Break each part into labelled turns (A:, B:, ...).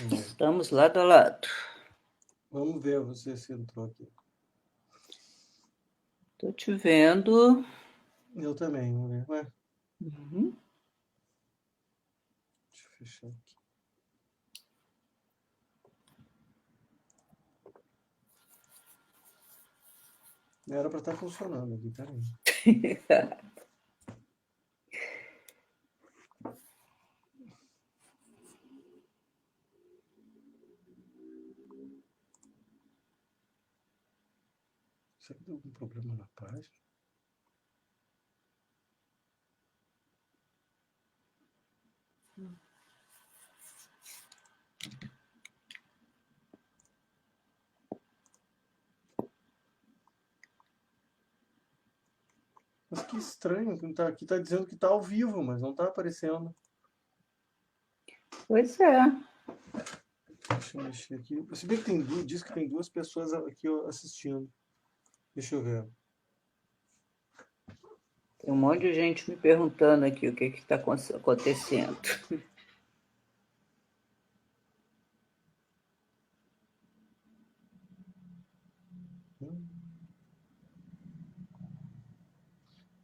A: Estamos lado a lado.
B: Vamos ver você se entrou aqui.
A: Tô te vendo.
B: Eu também, vamos ver. Ué,
A: Uhum.
B: deixa eu fechar aqui. Era para estar funcionando aqui, peraí. Será que deu algum problema na página? Mas que estranho, aqui tá dizendo que tá ao vivo, mas não tá aparecendo.
A: Pois é.
B: Deixa eu mexer aqui. Se bem que diz que tem duas pessoas aqui assistindo. Deixa eu ver.
A: Tem um monte de gente me perguntando aqui o que está acontecendo.
B: Hum,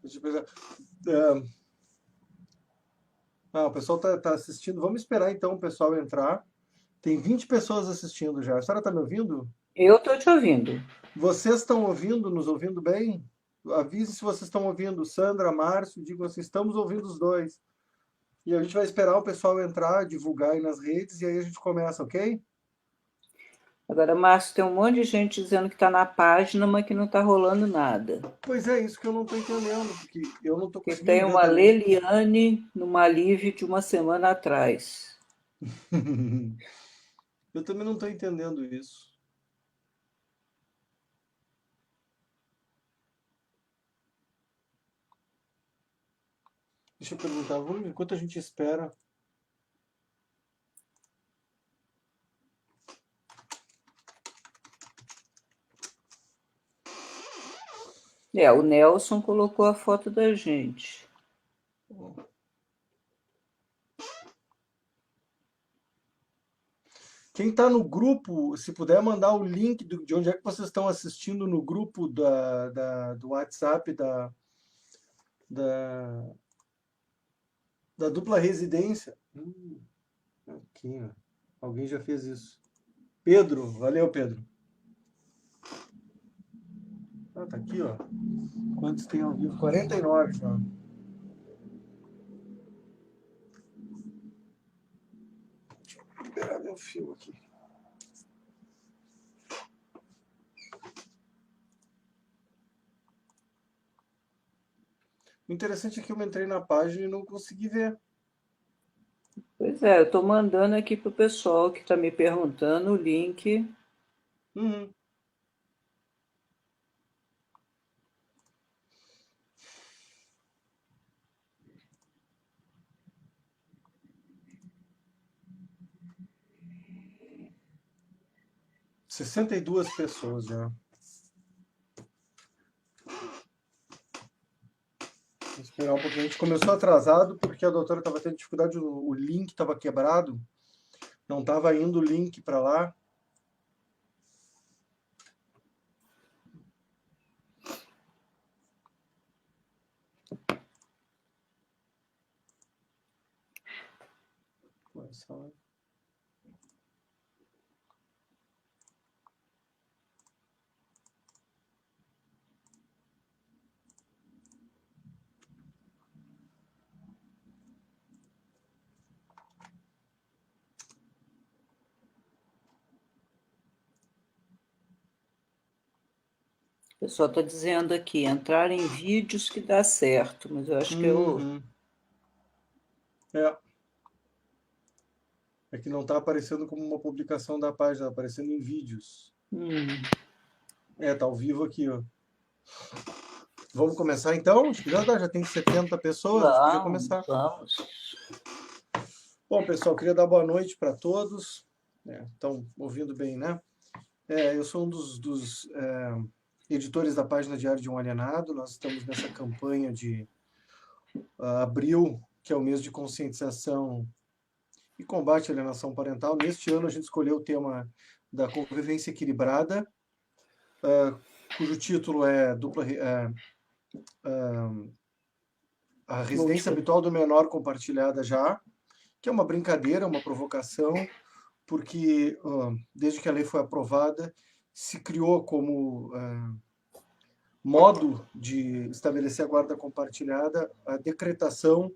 B: Deixa eu pensar. É, o pessoal tá assistindo. Vamos esperar então o pessoal entrar. Tem 20 pessoas assistindo já. A senhora tá me ouvindo?
A: Eu estou te ouvindo.
B: Vocês estão ouvindo, nos ouvindo bem? Avise se vocês estão ouvindo. Sandra, Márcio, digam assim, estamos ouvindo os dois. E a gente vai esperar o pessoal entrar, divulgar aí nas redes e aí a gente começa, ok?
A: Agora, Márcio, tem um monte de gente dizendo que está na página, mas que não está rolando nada.
B: Pois é, isso que eu não estou entendendo, porque eu não estou
A: Que
B: conseguindo
A: tem
B: ver
A: uma
B: também.
A: Leliane numa live de uma semana atrás.
B: Eu também não estou entendendo isso. Deixa eu perguntar, vamos, enquanto a gente espera.
A: É, o Nelson colocou a foto da gente.
B: Quem está no grupo, se puder mandar o link de onde é que vocês estão assistindo no grupo do WhatsApp da, da dupla residência. Aqui, ó. Alguém já fez isso. Pedro, valeu, Pedro. Ah, tá aqui, ó. Quantos tem ao vivo? 49 já. Deixa eu liberar meu fio aqui. O interessante é que eu entrei na página e não consegui ver.
A: Pois é, eu estou mandando aqui pro pessoal que está me perguntando o link.
B: Uhum. Sessenta e duas pessoas já. Vou esperar um pouquinho. A gente começou atrasado porque a doutora estava tendo dificuldade, o link estava quebrado. Não estava indo o link para lá.
A: O pessoal está dizendo aqui, entrar em vídeos que dá certo, mas eu acho que eu.
B: Uhum. É. É que não está aparecendo como uma publicação da página, está aparecendo em vídeos. É, tá ao vivo aqui, ó. Vamos começar então? Acho que já dá, já tem 70 pessoas, acho que podia
A: Vamos,
B: começar.
A: vamos.
B: Bom, pessoal, queria dar boa noite para todos. Estão ouvindo bem, né? Eu sou um dos editores da página Diário de um Alienado. Nós estamos nessa campanha de abril, que é o mês de conscientização e combate à alienação parental. Neste ano a gente escolheu o tema da convivência equilibrada, cujo título é a residência
A: Múltipla.
B: habitual do menor compartilhada já, que é uma brincadeira, uma provocação, porque desde que a lei foi aprovada, se criou como modo de estabelecer a guarda compartilhada a decretação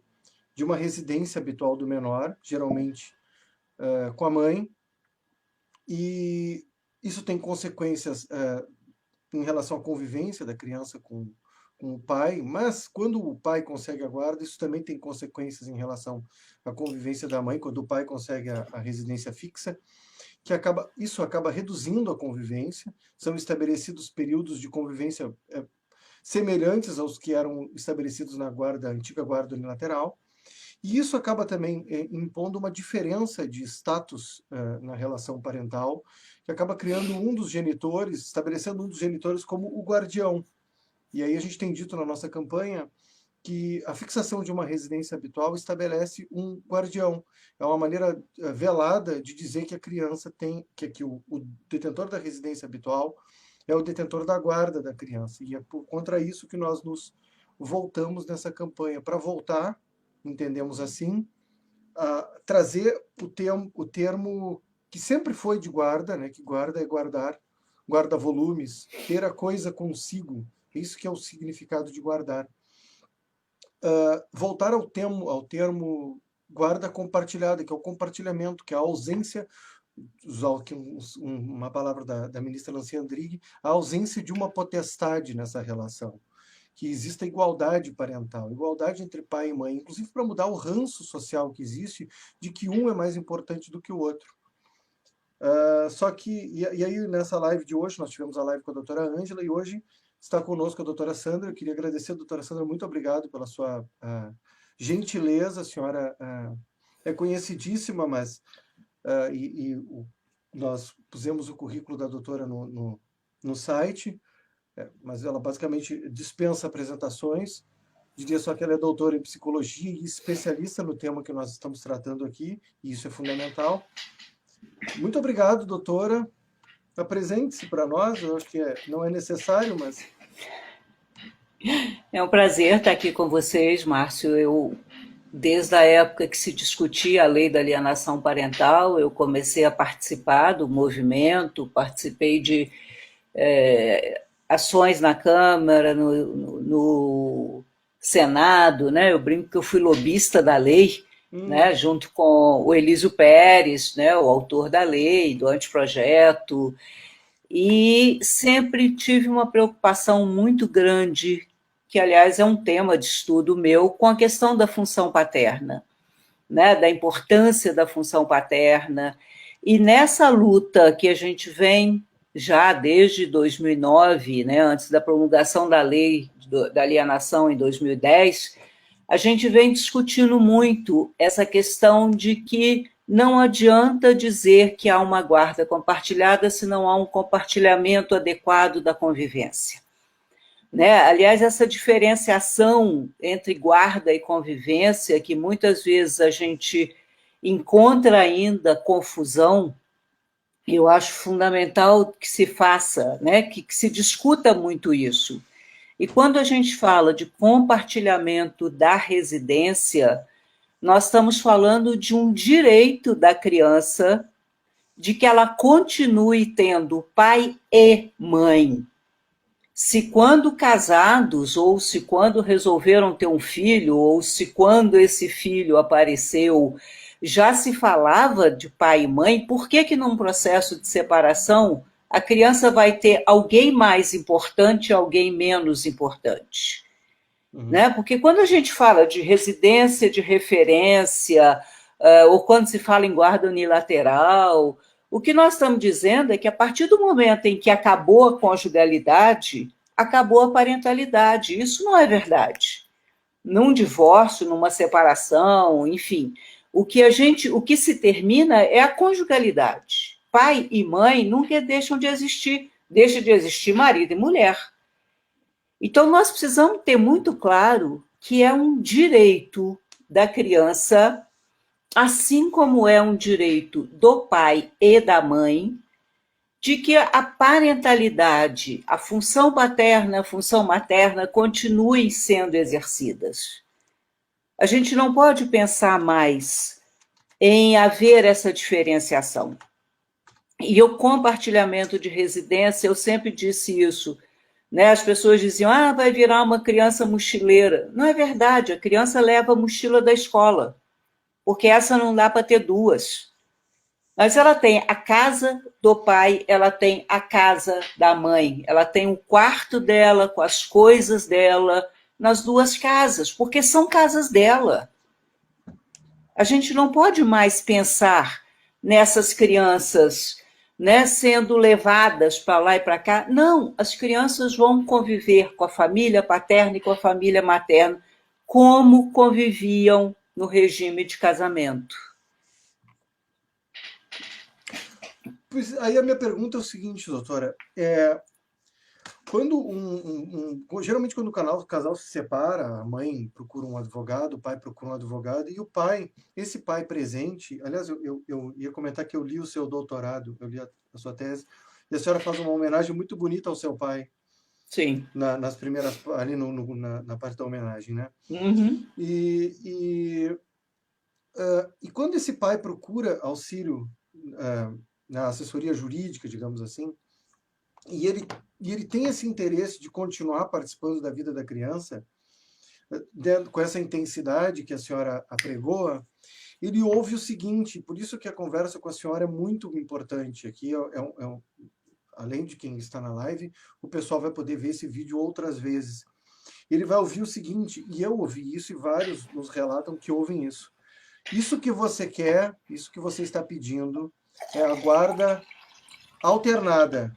B: de uma residência habitual do menor, geralmente com a mãe, e isso tem consequências em relação à convivência da criança com o pai, mas quando o pai consegue a guarda, isso também tem consequências em relação à convivência da mãe, quando o pai consegue a residência fixa, isso acaba reduzindo a convivência, são estabelecidos períodos de convivência semelhantes aos que eram estabelecidos na antiga guarda unilateral, e isso acaba também impondo uma diferença de status na relação parental, que acaba criando estabelecendo um dos genitores como o guardião. E aí a gente tem dito na nossa campanha que a fixação de uma residência habitual estabelece um guardião. É uma maneira velada de dizer que a criança que o detentor da residência habitual é o detentor da guarda da criança. E é contra isso que nós nos voltamos nessa campanha, para voltar, entendemos assim, a trazer o termo que sempre foi de guarda, né, que guarda é guardar, guarda volumes, ter a coisa consigo, isso que é o significado de guardar. Voltar ao termo guarda compartilhada, que é o compartilhamento, que é a ausência, usar aqui uma palavra da ministra Nancy Andrighi, a ausência de uma potestade nessa relação, que exista igualdade parental, igualdade entre pai e mãe, inclusive para mudar o ranço social que existe de que um é mais importante do que o outro. Só que, e aí nessa live de hoje, nós tivemos a live com a doutora Ângela, e hoje está conosco a doutora Sandra. Eu queria agradecer a doutora Sandra, muito obrigado pela sua gentileza. A senhora é conhecidíssima, mas nós pusemos o currículo da doutora no site, mas ela basicamente dispensa apresentações. Diria só que ela é doutora em psicologia e especialista no tema que nós estamos tratando aqui, e isso é fundamental. Muito obrigado, doutora. Apresente-se para nós, eu acho que não é necessário, mas...
A: É um prazer estar aqui com vocês, Márcio. Desde a época que se discutia a lei da alienação parental, eu comecei a participar do movimento, participei de ações na Câmara, no Senado, né? Eu brinco que eu fui lobista da lei, né? Junto com o Elísio Pérez, né? O autor da lei, do anteprojeto, e sempre tive uma preocupação muito grande, que aliás é um tema de estudo meu, com a questão da função paterna, né? Da importância da função paterna. E nessa luta que a gente vem já desde 2009, né, antes da promulgação da lei da alienação em 2010, a gente vem discutindo muito essa questão de que não adianta dizer que há uma guarda compartilhada se não há um compartilhamento adequado da convivência. Né? Aliás, essa diferenciação entre guarda e convivência, que muitas vezes a gente encontra ainda confusão, eu acho fundamental que se faça, né? que se discuta muito isso. E quando a gente fala de compartilhamento da residência, nós estamos falando de um direito da criança de que ela continue tendo pai e mãe. Se quando casados, ou se quando resolveram ter um filho, ou se quando esse filho apareceu, já se falava de pai e mãe, por que num processo de separação a criança vai ter alguém mais importante e alguém menos importante? Né? Porque quando a gente fala de residência de referência, ou quando se fala em guarda unilateral, o que nós estamos dizendo é que a partir do momento em que acabou a conjugalidade, acabou a parentalidade. Isso não é verdade. Num divórcio, numa separação, enfim, o que se termina é a conjugalidade. Pai e mãe nunca deixam de existir, deixa de existir marido e mulher. Então, nós precisamos ter muito claro que é um direito da criança assim como é um direito do pai e da mãe, de que a parentalidade, a função paterna, a função materna continuem sendo exercidas. A gente não pode pensar mais em haver essa diferenciação. E o compartilhamento de residência, eu sempre disse isso, né? As pessoas diziam, vai virar uma criança mochileira. Não é verdade, a criança leva a mochila da escola, porque essa não dá para ter duas. Mas ela tem a casa do pai, ela tem a casa da mãe, ela tem o quarto dela com as coisas dela nas duas casas, porque são casas dela. A gente não pode mais pensar nessas crianças, né, sendo levadas para lá e para cá. Não, as crianças vão conviver com a família paterna e com a família materna, como conviviam no regime de casamento.
B: Pois aí a minha pergunta é o seguinte, doutora. Quando geralmente quando o casal se separa, a mãe procura um advogado, o pai procura um advogado, e o pai, esse pai presente, aliás, eu ia comentar que eu li o seu doutorado, eu li a sua tese, e a senhora faz uma homenagem muito bonita ao seu pai,
A: Sim.
B: nas primeiras, ali na parte da homenagem, né?
A: Uhum.
B: E quando esse pai procura auxílio na assessoria jurídica, digamos assim, e ele tem esse interesse de continuar participando da vida da criança, com essa intensidade que a senhora apregoa, ele ouve o seguinte, por isso que a conversa com a senhora é muito importante. Aqui, além de quem está na live, o pessoal vai poder ver esse vídeo outras vezes. Ele vai ouvir o seguinte, e eu ouvi isso, e vários nos relatam que ouvem isso. Isso que você quer, isso que você está pedindo, é a guarda alternada.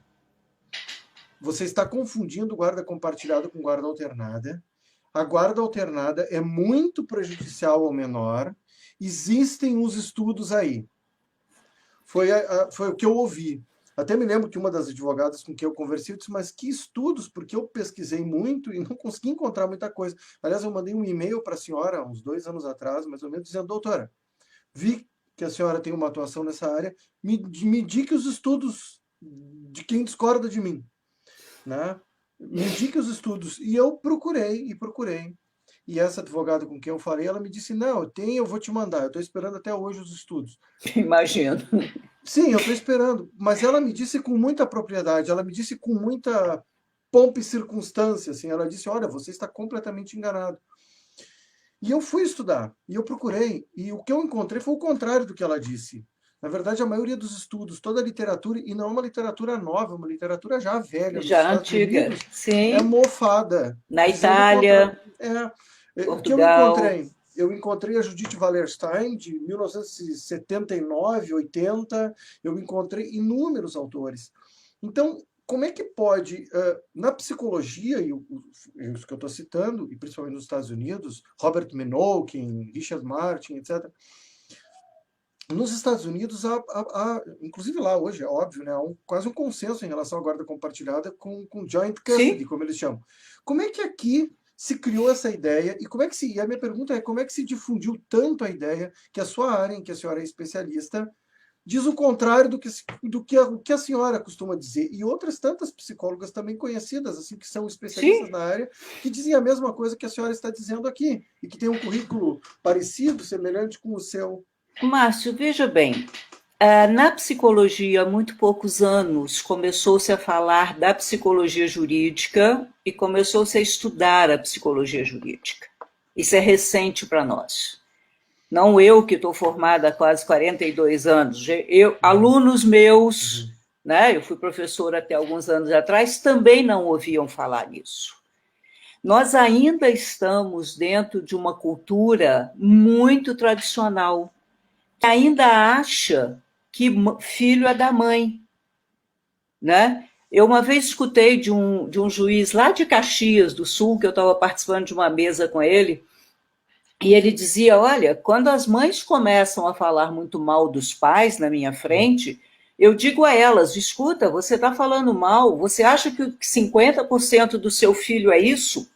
B: Você está confundindo guarda compartilhada com guarda alternada. A guarda alternada é muito prejudicial ao menor. Existem uns estudos aí. Foi o que eu ouvi. Até me lembro que uma das advogadas com quem eu conversei disse, mas que estudos? Porque eu pesquisei muito e não consegui encontrar muita coisa. Aliás, eu mandei um e-mail para a senhora, uns 2 anos atrás, mais ou menos, dizendo, doutora, vi que a senhora tem uma atuação nessa área, me indique os estudos de quem discorda de mim, né? Me indique os estudos. E eu procurei e procurei. E essa advogada com quem eu falei, ela me disse, não, eu vou te mandar, eu estou esperando até hoje os estudos.
A: Imagino.
B: Sim, eu estou esperando, mas ela me disse com muita propriedade, ela me disse com muita pompa e circunstância, assim, ela disse, olha, você está completamente enganado. E eu fui estudar, e eu procurei, e o que eu encontrei foi o contrário do que ela disse. Na verdade, a maioria dos estudos, toda a literatura, e não é uma literatura nova, é uma literatura já velha, nos
A: Já
B: Estados
A: antiga.
B: Unidos, é
A: Sim.
B: mofada,
A: Na
B: dizendo o contrário.
A: Itália,
B: O que eu
A: Portugal.
B: encontrei? Eu encontrei a Judith Wallerstein, de 1979, 80, eu encontrei inúmeros autores. Então, como é que pode, na psicologia, isso que eu estou citando, e principalmente nos Estados Unidos, Robert Menokin, Richard Martin, etc., nos Estados Unidos, inclusive lá hoje, é óbvio, né, há quase um consenso em relação à guarda compartilhada com joint custody,
A: Sim.
B: como eles chamam. Como é que aqui se criou essa ideia e a minha pergunta é como é que se difundiu tanto a ideia que a sua área, em que a senhora é especialista, diz o contrário o que a senhora costuma dizer. E outras tantas psicólogas também conhecidas, assim, que são especialistas
A: Sim.
B: na área, que dizem a mesma coisa que a senhora está dizendo aqui, e que tem um currículo parecido, semelhante com o seu.
A: Márcio, veja bem, na psicologia, há muito poucos anos, começou-se a falar da psicologia jurídica e começou-se a estudar a psicologia jurídica. Isso é recente para nós. Não eu, que estou formada há quase 42 anos, alunos meus, né, eu fui professora até alguns anos atrás, também não ouviam falar nisso. Nós ainda estamos dentro de uma cultura muito tradicional, que ainda acha que filho é da mãe, né? Eu uma vez escutei de um juiz lá de Caxias do Sul, que eu estava participando de uma mesa com ele, e ele dizia, olha, quando as mães começam a falar muito mal dos pais na minha frente, eu digo a elas, escuta, você está falando mal, você acha que 50% do seu filho é isso?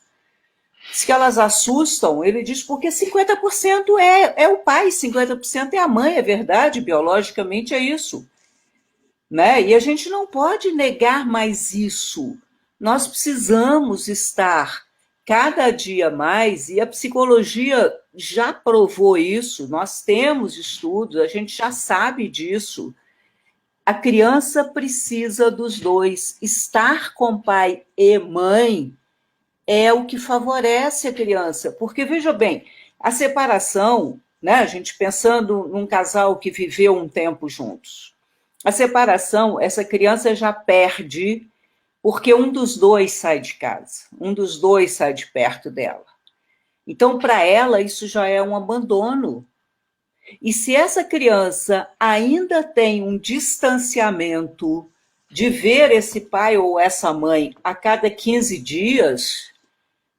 A: Se elas assustam, ele diz porque 50% é o pai, 50% é a mãe, é verdade, biologicamente é isso. Né? E a gente não pode negar mais isso. Nós precisamos estar cada dia mais, e a psicologia já provou isso, nós temos estudos, a gente já sabe disso. A criança precisa dos dois. Estar com pai e mãe é o que favorece a criança. Porque, veja bem, a separação, né, a gente pensando num casal que viveu um tempo juntos, a separação, essa criança já perde porque um dos dois sai de casa, um dos dois sai de perto dela. Então, para ela, isso já é um abandono. E se essa criança ainda tem um distanciamento de ver esse pai ou essa mãe a cada 15 dias,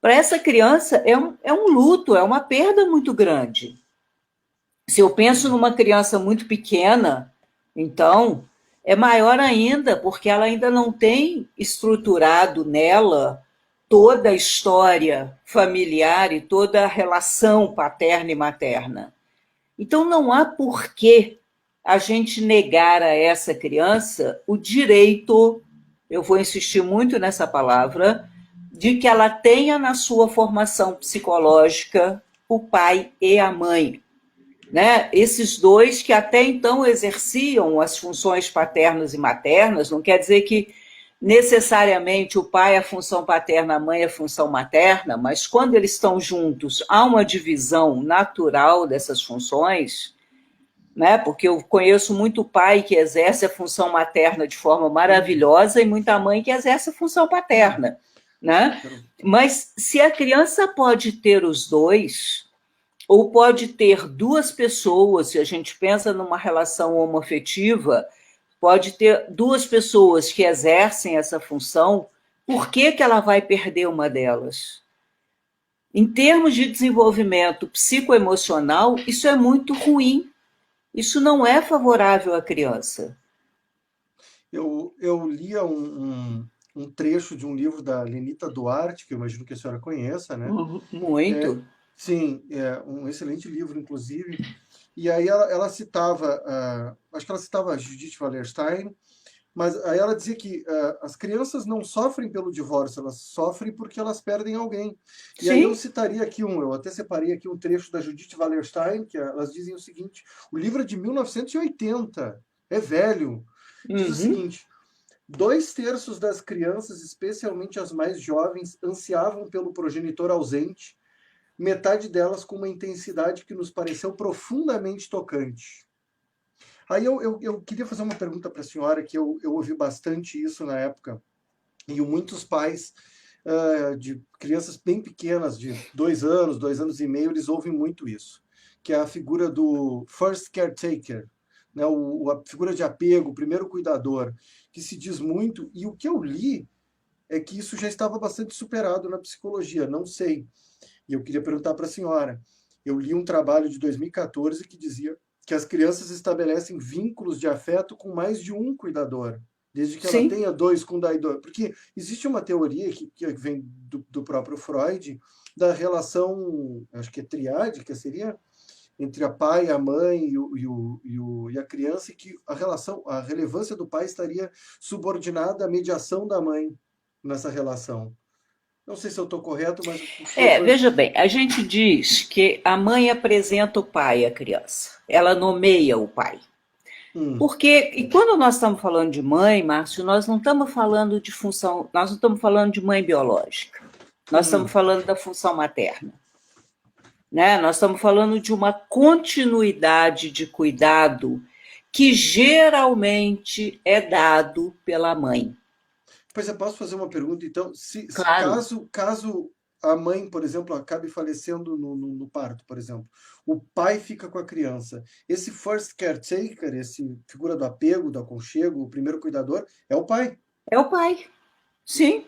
A: para essa criança é um luto, é uma perda muito grande. Se eu penso numa criança muito pequena, então é maior ainda, porque ela ainda não tem estruturado nela toda a história familiar e toda a relação paterna e materna. Então não há porquê a gente negar a essa criança o direito, eu vou insistir muito nessa palavra, de que ela tenha na sua formação psicológica o pai e a mãe. Né? Esses dois que até então exerciam as funções paternas e maternas, não quer dizer que necessariamente o pai é a função paterna, a mãe é a função materna, mas quando eles estão juntos, há uma divisão natural dessas funções, né? Porque eu conheço muito pai que exerce a função materna de forma maravilhosa e muita mãe que exerce a função paterna. Né? Mas se a criança pode ter os dois, ou pode ter duas pessoas, se a gente pensa numa relação homoafetiva, pode ter duas pessoas que exercem essa função, por que que ela vai perder uma delas? Em termos de desenvolvimento psicoemocional, isso é muito ruim. Isso não é favorável à criança.
B: Eu lia um trecho de um livro da Lenita Duarte, que eu imagino que a senhora conheça, né? É,
A: Muito.
B: sim, é um excelente livro, inclusive. E aí ela citava, acho que ela citava a Judith Wallerstein, mas aí ela dizia que as crianças não sofrem pelo divórcio, elas sofrem porque elas perdem alguém. E aí eu
A: Sim.
B: citaria aqui eu até separei aqui um trecho da Judith Wallerstein, que elas dizem o seguinte: o livro é de 1980, é velho. Diz o
A: Uhum.
B: seguinte: 2/3 das crianças, especialmente as mais jovens, ansiavam pelo progenitor ausente, metade delas com uma intensidade que nos pareceu profundamente tocante. Aí eu queria fazer uma pergunta para a senhora, que eu ouvi bastante isso na época, e muitos pais de crianças bem pequenas, de 2 anos, 2 anos e meio, eles ouvem muito isso, que é a figura do first caretaker, né, a figura de apego, o primeiro cuidador, que se diz muito, e o que eu li é que isso já estava bastante superado na psicologia, não sei. E eu queria perguntar para a senhora. Eu li um trabalho de 2014 que dizia que as crianças estabelecem vínculos de afeto com mais de um cuidador, desde que ela
A: Sim.
B: tenha dois cuidadores. Porque existe uma teoria que vem do próprio Freud, da relação, acho que é triádica, seria? Entre a pai, a mãe e a criança, e que a relevância do pai estaria subordinada à mediação da mãe nessa relação. Não sei se eu estou correto, mas foi.
A: Veja bem, a gente diz que a mãe apresenta o pai à criança, ela nomeia o pai.
B: Hum,
A: Porque, e quando nós estamos falando de mãe, Márcio, nós não estamos falando de função, nós não estamos falando de mãe biológica, nós estamos
B: uhum.
A: falando da função materna. Né? Nós estamos falando de uma continuidade de cuidado que geralmente é dado pela mãe.
B: Pois eu posso fazer uma pergunta, então,
A: Claro,
B: caso a mãe, por exemplo, acabe falecendo no parto, por exemplo, o pai fica com a criança. Esse first caretaker, esse figura do apego, do aconchego, o primeiro cuidador, é o pai.
A: é o pai, sim.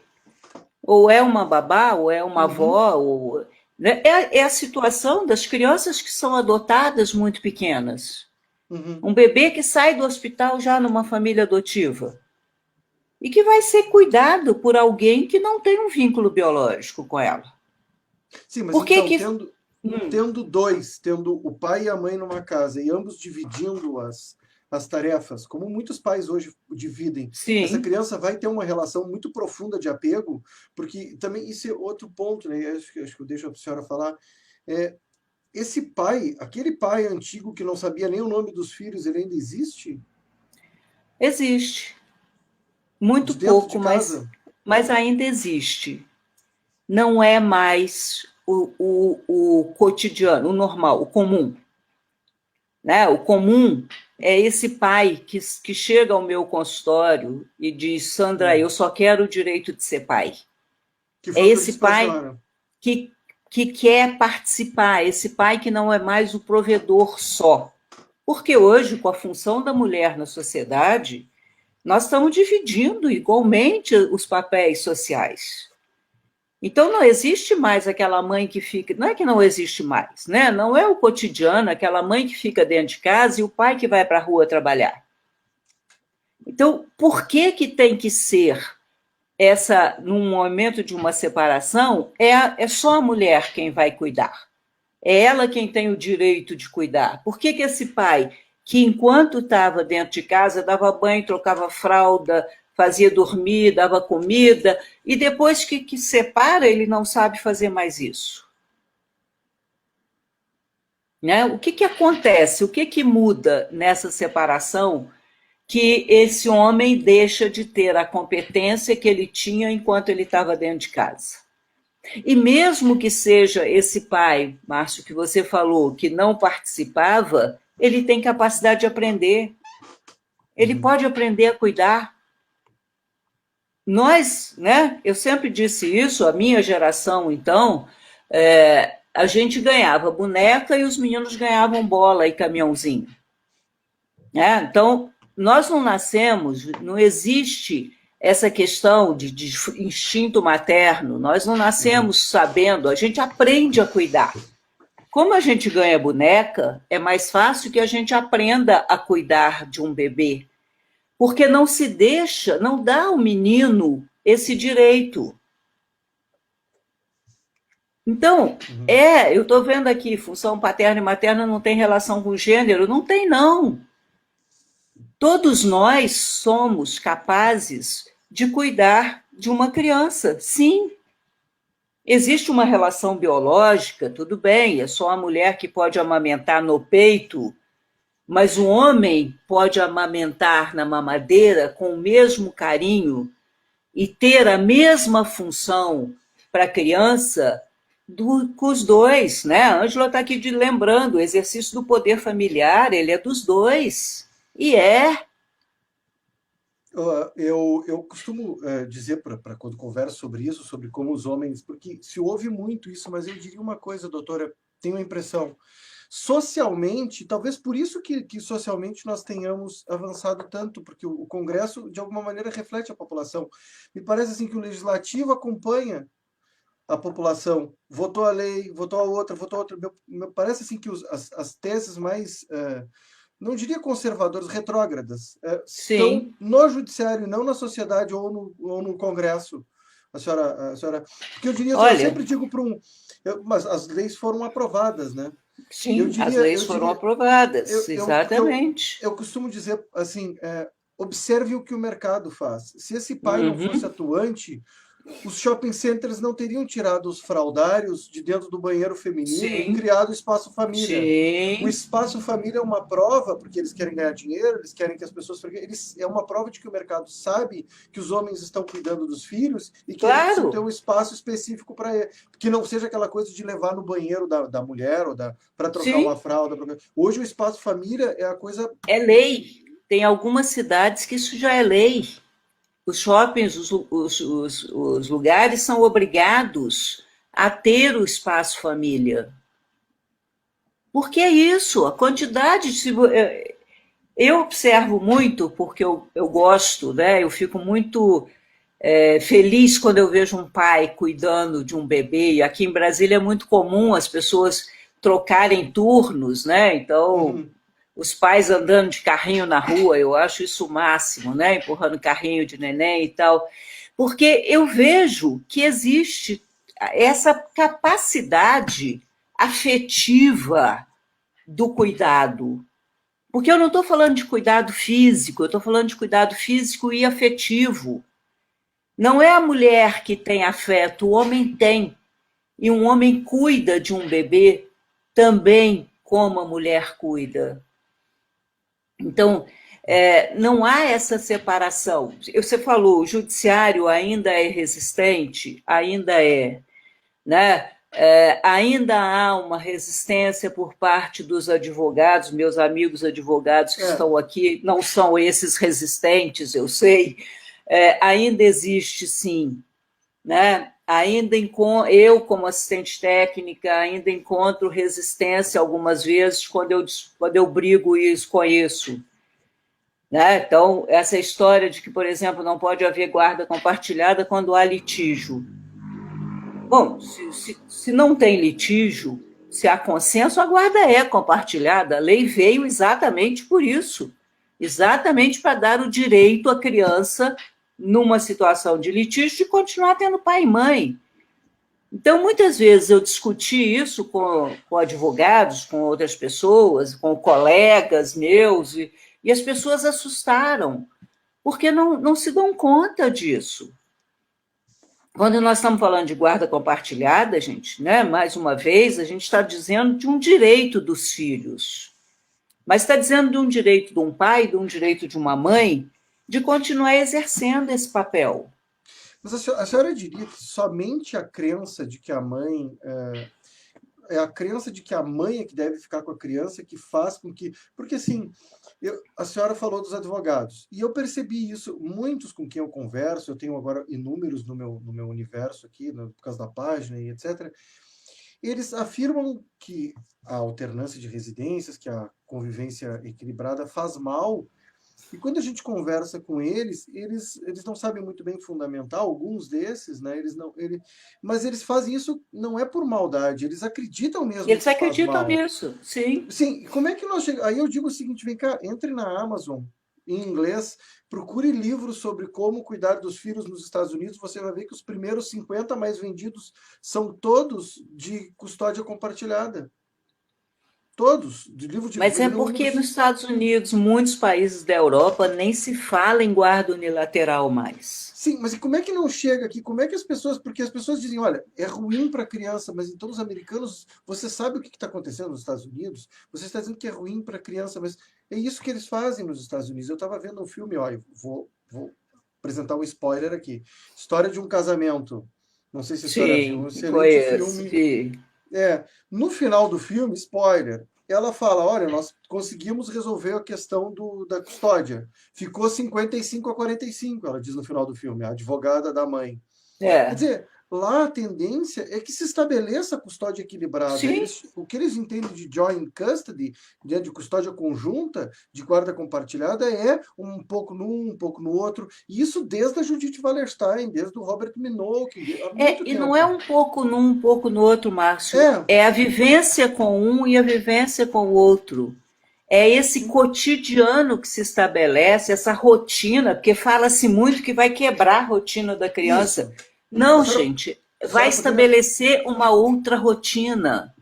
A: Ou é uma babá, ou é uma
B: Uhum,
A: avó, ou... É a situação das crianças que são adotadas muito pequenas.
B: uhum.
A: Um bebê que sai do hospital já numa família adotiva e que vai ser cuidado por alguém que não tem um vínculo biológico com ela.
B: Sim, mas
A: Por que
B: então,
A: que... Hum,
B: tendo dois, tendo o pai e a mãe numa casa e ambos dividindo as tarefas, como muitos pais hoje dividem, essa
A: sim,
B: criança vai ter uma relação muito profunda de apego, porque também isso é outro ponto, né? Acho que eu deixo a senhora falar. É, esse pai, aquele pai antigo que não sabia nem o nome dos filhos, ele ainda existe?
A: existe. Muito
B: De dentro de
A: pouco,
B: casa?
A: mas ainda existe. Não é mais o cotidiano, o normal, o comum. Né? O comum é esse pai que chega ao meu consultório e diz: Sandra, eu
B: Hum.
A: só quero o direito de ser pai.
B: Que
A: É
B: foi o que eu
A: esse
B: disse para a
A: pai
B: senhora.
A: que, que quer participar, esse pai que não é mais o provedor só. Porque hoje, com a função da mulher na sociedade, nós estamos dividindo igualmente os papéis sociais. Então não existe mais aquela mãe que fica, não é que não existe mais, né? Não é o cotidiano, aquela mãe que fica dentro de casa e o pai que vai para a rua trabalhar. Então, por que que tem que ser essa, num momento de uma separação, é só a mulher quem vai cuidar? É ela quem tem o direito de cuidar. Por que que esse pai, que enquanto estava dentro de casa, dava banho, trocava fralda, fazia dormir, dava comida, e depois que separa, ele não sabe fazer mais isso? Né? O que acontece? O que muda nessa separação que esse homem deixa de ter a competência que ele tinha enquanto ele estava dentro de casa? E mesmo que seja esse pai, Márcio, que você falou, que não participava, ele tem capacidade de aprender. Ele
B: Uhum.
A: pode aprender a cuidar. Nós, né? Eu sempre disse isso, a minha geração, então, a gente ganhava boneca e os meninos ganhavam bola e caminhãozinho. Né? Então, nós não nascemos, não existe essa questão de instinto materno, nós não
B: Uhum.
A: nascemos sabendo, a gente aprende a cuidar. Como a gente ganha boneca, é mais fácil que a gente aprenda a cuidar de um bebê, porque não se deixa, não dá ao menino esse direito. Então,
B: Uhum.
A: eu estou vendo aqui, função paterna e materna não tem relação com gênero. Não tem, não. Todos nós somos capazes de cuidar de uma criança, sim. Existe uma relação biológica, tudo bem, é só a mulher que pode amamentar no peito, mas o homem pode amamentar na mamadeira com o mesmo carinho e ter a mesma função para a criança com os dois, né? A Ângela está aqui lembrando, o exercício do poder familiar, ele é dos dois. E é.
B: Eu costumo dizer para quando converso sobre isso, sobre como os homens, porque se ouve muito isso, mas eu diria uma coisa, doutora, tenho a impressão, socialmente, talvez por isso que socialmente nós tenhamos avançado tanto, porque o Congresso, de alguma maneira, reflete a população. Me parece assim que o legislativo acompanha a população, votou a lei, votou a outra, votou a outra. Parece assim que as teses mais não diria conservadoras, retrógradas, estão
A: Sim.
B: no judiciário, não na sociedade ou no Congresso. Porque eu diria, eu
A: Olha,
B: sempre digo para mas as leis foram aprovadas, né?
A: sim, as leis
B: Eu
A: foram
B: diria,
A: aprovadas,
B: porque
A: exatamente.
B: eu costumo dizer assim, observe o que o mercado faz. Se esse pai não fosse
A: Uhum.
B: atuante, os shopping centers não teriam tirado os fraldários de dentro do banheiro feminino e
A: Sim,
B: criado o espaço família. O
A: sim,
B: espaço família é uma prova, porque eles querem ganhar dinheiro, eles querem que as pessoas. É uma prova de que o mercado sabe que os homens estão cuidando dos filhos e que eles precisam ter
A: claro,
B: um espaço específico para ele. Que não seja aquela coisa de levar no banheiro da mulher ou para trocar uma
A: sim,
B: fralda. Hoje o espaço família é a coisa.
A: é lei. Tem algumas cidades que isso já é lei. Os shoppings, os lugares são obrigados a ter o espaço família. Porque é isso, a quantidade de. Eu observo muito, porque eu gosto, né? Eu fico muito feliz quando eu vejo um pai cuidando de um bebê. E aqui em Brasília é muito comum as pessoas trocarem turnos, né? Então,
B: Uhum.
A: os pais andando de carrinho na rua, eu acho isso o máximo, né? Empurrando carrinho de neném e tal. Porque eu vejo que existe. essa capacidade afetiva do cuidado. Porque eu não estou falando de cuidado físico, eu estou falando de cuidado físico e afetivo. Não é a mulher que tem afeto, o homem tem. E um homem cuida de um bebê também como a mulher cuida. Então, não há essa separação. Você falou, o judiciário ainda é resistente? Ainda é. Né? Ainda há uma resistência por parte dos advogados, meus amigos advogados que estão aqui não são esses resistentes, eu sei, ainda existe sim, né? Ainda eu, como assistente técnica, ainda encontro resistência algumas vezes quando eu brigo isso com isso. Né? Então, essa história de que, por exemplo, não pode haver guarda compartilhada quando há litígio. Bom, se não tem litígio, se há consenso, a guarda é compartilhada. A lei veio exatamente por isso, exatamente para dar o direito à criança, numa situação de litígio, de continuar tendo pai e mãe. Então, muitas vezes eu discuti isso com advogados, com outras pessoas, com colegas meus, e as pessoas assustaram, porque não se dão conta disso. Quando nós estamos falando de guarda compartilhada, gente, né, mais uma vez, a gente está dizendo de um direito dos filhos, mas está dizendo de um direito de um pai, de um direito de uma mãe, de continuar exercendo esse papel.
B: Mas a senhora diria que somente a crença de que a mãe é a crença de que a mãe é que deve ficar com a criança que faz com que... Porque, assim, a senhora falou dos advogados, e eu percebi isso, muitos com quem eu converso, eu tenho agora inúmeros no meu universo aqui, por causa da página e etc., eles afirmam que a alternância de residências, que a convivência equilibrada faz mal. E quando a gente conversa com eles não sabem muito bem fundamentar, alguns desses, né? Mas eles fazem isso não é por maldade, eles acreditam mesmo
A: Eles
B: que faz
A: acreditam
B: mal.
A: nisso, sim.
B: Sim, como é que nós chegamos? Aí eu digo o seguinte, vem cá, entre na Amazon, em inglês, procure livros sobre como cuidar dos filhos nos Estados Unidos, você vai ver que os primeiros 50 mais vendidos são todos de custódia compartilhada. Todos, de livro de
A: Mas é porque
B: inúmeros.
A: nos Estados Unidos, muitos países da Europa, nem se fala em guarda unilateral mais.
B: Sim, mas e como é que não chega aqui? Como é que as pessoas. Porque as pessoas dizem, olha, é ruim para a criança, mas então os americanos. Você sabe o que está acontecendo nos Estados Unidos? Você está dizendo que é ruim para a criança, mas é isso que eles fazem nos Estados Unidos. Eu estava vendo um filme, ó, vou apresentar um spoiler aqui. História de um casamento. Não sei se a senhora viu, um
A: Sim,
B: excelente
A: conheço.
B: filme. No final do filme, spoiler, ela fala, olha, nós conseguimos resolver a questão da custódia. Ficou 55-45, ela diz no final do filme, a advogada da mãe. Quer
A: É,
B: dizer, lá a tendência é que se estabeleça a custódia equilibrada.
A: sim.
B: O que eles entendem de joint custody, né, de custódia conjunta, de guarda compartilhada, é um pouco num, um pouco no outro. E isso desde a Judith Wallerstein, desde o Robert Minogue, há muito
A: E não é
B: tempo.
A: um pouco num, um pouco no outro, Márcio.
B: É,
A: É a vivência com um e a vivência com o outro. É esse
B: sim,
A: cotidiano que se estabelece, essa rotina, porque fala-se muito que vai quebrar a rotina da criança.
B: isso. A
A: Não,
B: senhora,
A: gente,
B: a
A: vai
B: senhora poderia.
A: estabelecer uma outra rotina.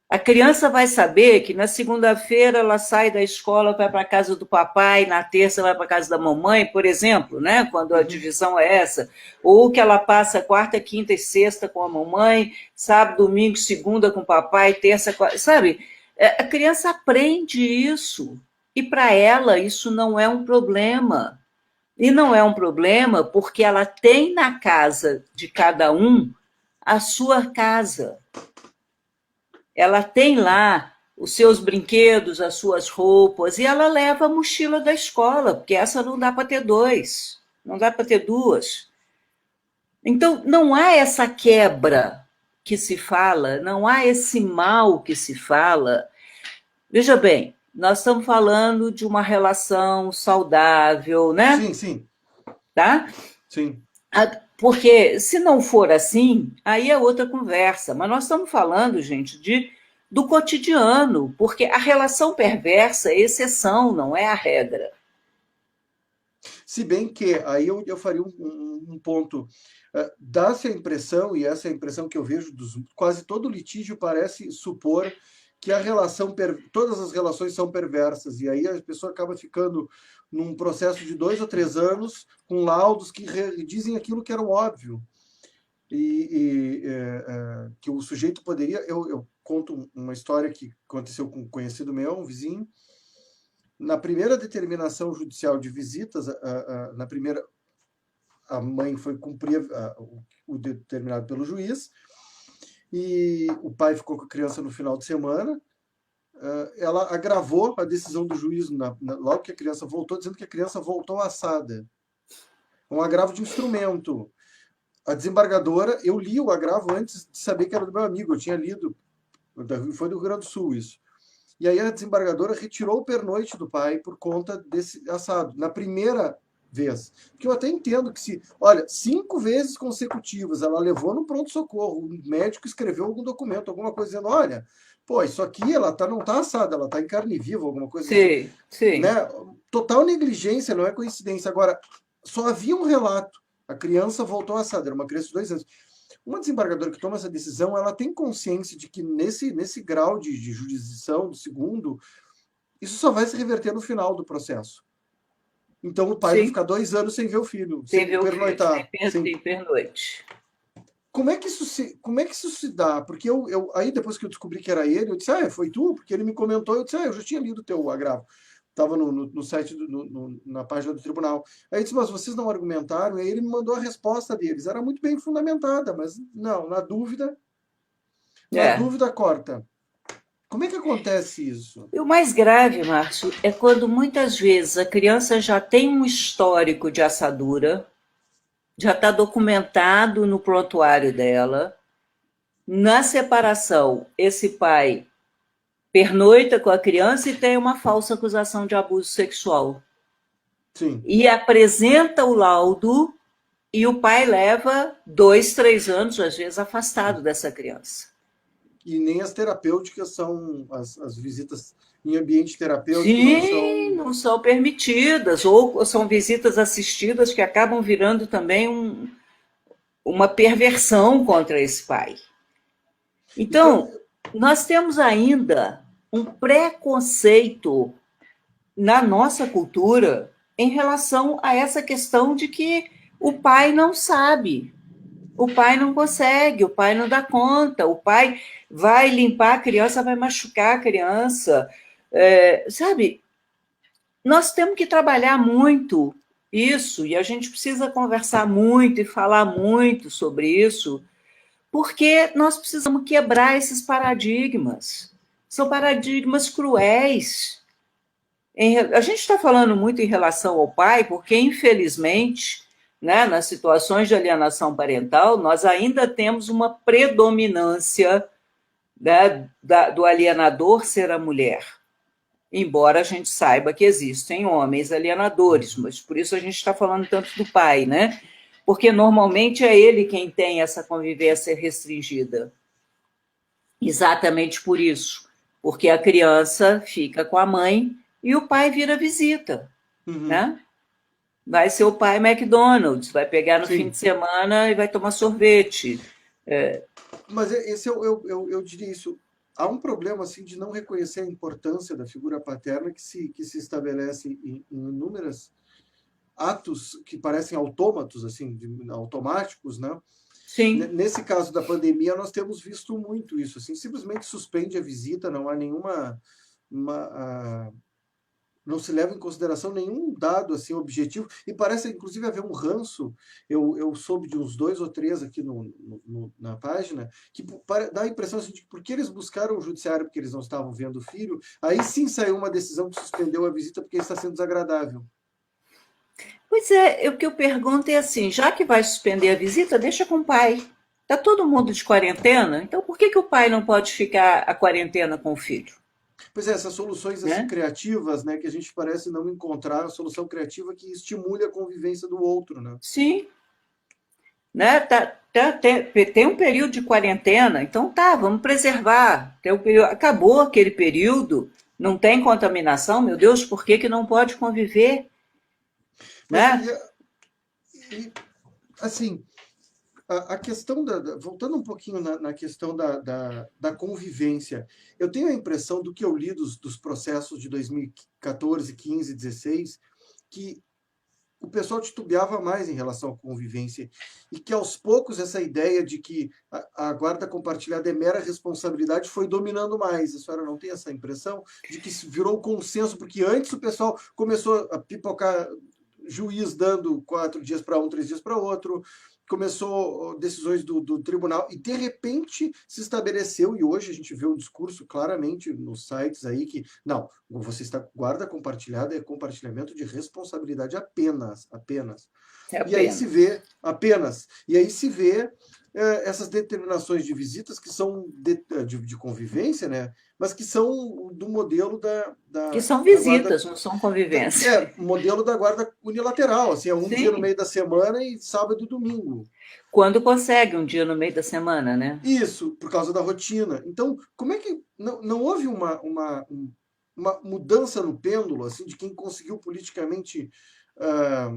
A: A criança vai saber que na segunda-feira ela sai da escola, vai para a casa do papai, na terça vai para a casa da mamãe, por exemplo, né? Quando a
B: Uhum.
A: divisão é essa. Ou que ela passa quarta, quinta e sexta com a mamãe, sábado, domingo, segunda com o papai, terça, quarta, sabe? A criança aprende isso. E para ela isso não é um problema. E não é um problema porque ela tem na casa de cada um a sua casa. Ela tem lá os seus brinquedos, as suas roupas, e ela leva a mochila da escola, porque essa não dá para ter dois, não dá para ter duas. Então, não há essa quebra que se fala, não há esse mal que se fala. Veja bem, nós estamos falando de uma relação saudável, né?
B: Sim, sim,
A: Tá?
B: sim.
A: Porque se não for assim, aí é outra conversa. Mas nós estamos falando, gente, do cotidiano, porque a relação perversa é exceção, não é a regra.
B: Se bem que aí eu faria um ponto. Dá-se a impressão, e essa é a impressão que eu vejo, quase todo litígio parece supor que todas as relações são perversas, e aí a pessoa acaba ficando num processo de 2 ou 3 anos com laudos que dizem aquilo que era óbvio. Que o sujeito poderia. Eu conto uma história que aconteceu com um conhecido meu, um vizinho. Na primeira determinação judicial de visitas, na primeira, a mãe foi cumprir o determinado pelo juiz, e o pai ficou com a criança no final de semana. Ela agravou a decisão do juiz logo que a criança voltou, dizendo que a criança voltou assada. Um agravo de instrumento. A desembargadora, eu li o agravo antes de saber que era do meu amigo, eu tinha lido, foi do Rio Grande do Sul isso. E aí a desembargadora retirou o pernoite do pai por conta desse assado, na primeira vez. Porque eu até entendo que olha, 5 vezes consecutivas ela levou no pronto-socorro, o médico escreveu algum documento, alguma coisa dizendo, olha, pô, isso aqui ela não tá assada, ela tá em carne viva, alguma coisa assim.
A: Sim, sim.
B: Né? Total negligência, não é coincidência. Agora, só havia um relato. A criança voltou assada, era uma criança de 2 anos. Uma desembargadora que toma essa decisão, ela tem consciência de que nesse grau de jurisdição do segundo, isso só vai se reverter no final do processo. Então o pai vai
A: Sim.
B: ficar 2 anos sem ver o filho,
A: Sem
B: sem
A: ver o filho,
B: pernoitar.
A: sem pernoite.
B: Como é que isso se dá? Porque aí depois que eu descobri que era ele, eu disse, foi tu? Porque ele me comentou, eu disse, eu já tinha lido o teu agravo. Estava no site, na página do tribunal. Aí eu disse, mas vocês não argumentaram? E aí ele me mandou a resposta deles. Era muito bem fundamentada, mas não, na
A: É.
B: dúvida corta. Como é que acontece isso?
A: E o mais grave, Márcio, é quando muitas vezes a criança já tem um histórico de assadura, já está documentado no prontuário dela. Na separação, esse pai pernoita com a criança e tem uma falsa acusação de abuso sexual.
B: Sim.
A: E apresenta o laudo e o pai leva 2, 3 anos, às vezes, afastado dessa criança.
B: E nem as terapêuticas são, as visitas em ambiente terapêutico não
A: Sim,
B: são.
A: não são permitidas, ou são visitas assistidas que acabam virando também uma perversão contra esse pai.
B: Então,
A: Então, nós temos ainda um preconceito na nossa cultura em relação a essa questão de que o pai não sabe, o pai não consegue, o pai não dá conta, o pai vai limpar a criança, vai machucar a criança. Sabe, nós temos que trabalhar muito isso, e a gente precisa conversar muito e falar muito sobre isso, porque nós precisamos quebrar esses paradigmas. São paradigmas cruéis. A gente está falando muito em relação ao pai, porque, infelizmente, né, nas situações de alienação parental, nós ainda temos uma predominância, né, do alienador ser a mulher. Embora a gente saiba que existem homens alienadores, mas por isso a gente está falando tanto do pai, né? Porque normalmente é ele quem tem essa convivência restringida. Exatamente por isso. Porque a criança fica com a mãe e o pai vira visita, né? Vai ser o pai McDonald's, vai pegar no fim de semana e vai tomar sorvete.
B: Mas eu diria isso. Há um problema assim de não reconhecer a importância da figura paterna que se estabelece em inúmeros atos que parecem autômatos, assim, automáticos, né?
A: Sim.
B: Nesse caso da pandemia, nós temos visto muito isso, assim, simplesmente suspende a visita, não há não se leva em consideração nenhum dado assim objetivo, e parece inclusive haver um ranço. Eu soube de uns 2 ou 3 aqui na página, que dá a impressão assim, de que porque eles buscaram o judiciário porque eles não estavam vendo o filho, aí sim saiu uma decisão que suspendeu a visita porque está sendo desagradável.
A: Pois é, o que eu pergunto é assim, já que vai suspender a visita, deixa com o pai. Está todo mundo de quarentena, então por que o pai não pode ficar a quarentena com o filho?
B: Pois é, essas soluções assim
A: Né?
B: criativas, né, que a gente parece não encontrar a solução criativa que estimule a convivência do outro, né?
A: Sim, né? Tem um período de quarentena, então tá, vamos preservar. Acabou aquele período, não tem contaminação, meu Deus, por que não pode conviver?
B: Pois é,
A: né?
B: assim, a questão voltando um pouquinho na questão da convivência, eu tenho a impressão do que eu li dos processos de 2014, 15, 16, que o pessoal titubeava mais em relação à convivência e que aos poucos essa ideia de que a guarda compartilhada é mera responsabilidade foi dominando mais. A senhora não tem essa impressão de que virou consenso, porque antes o pessoal começou a pipocar juiz dando 4 dias para um, 3 dias para outro, começou decisões do tribunal e de repente se estabeleceu, e hoje a gente vê um discurso claramente nos sites aí que não, você está guarda compartilhada é compartilhamento de responsabilidade apenas, apenas.
A: É
B: E aí se
A: apenas.
B: vê apenas, e aí se vê essas determinações de visitas que são de convivência, né? Mas que são do modelo
A: Que são
B: da guarda
A: visitas, não são convivência.
B: modelo da guarda unilateral, assim, é um dia no
A: Sim.
B: meio da semana e sábado e domingo.
A: Quando consegue um dia no meio da semana, né?
B: Isso, por causa da rotina. Então, como é que não houve uma mudança no pêndulo, assim, de quem conseguiu politicamente ah,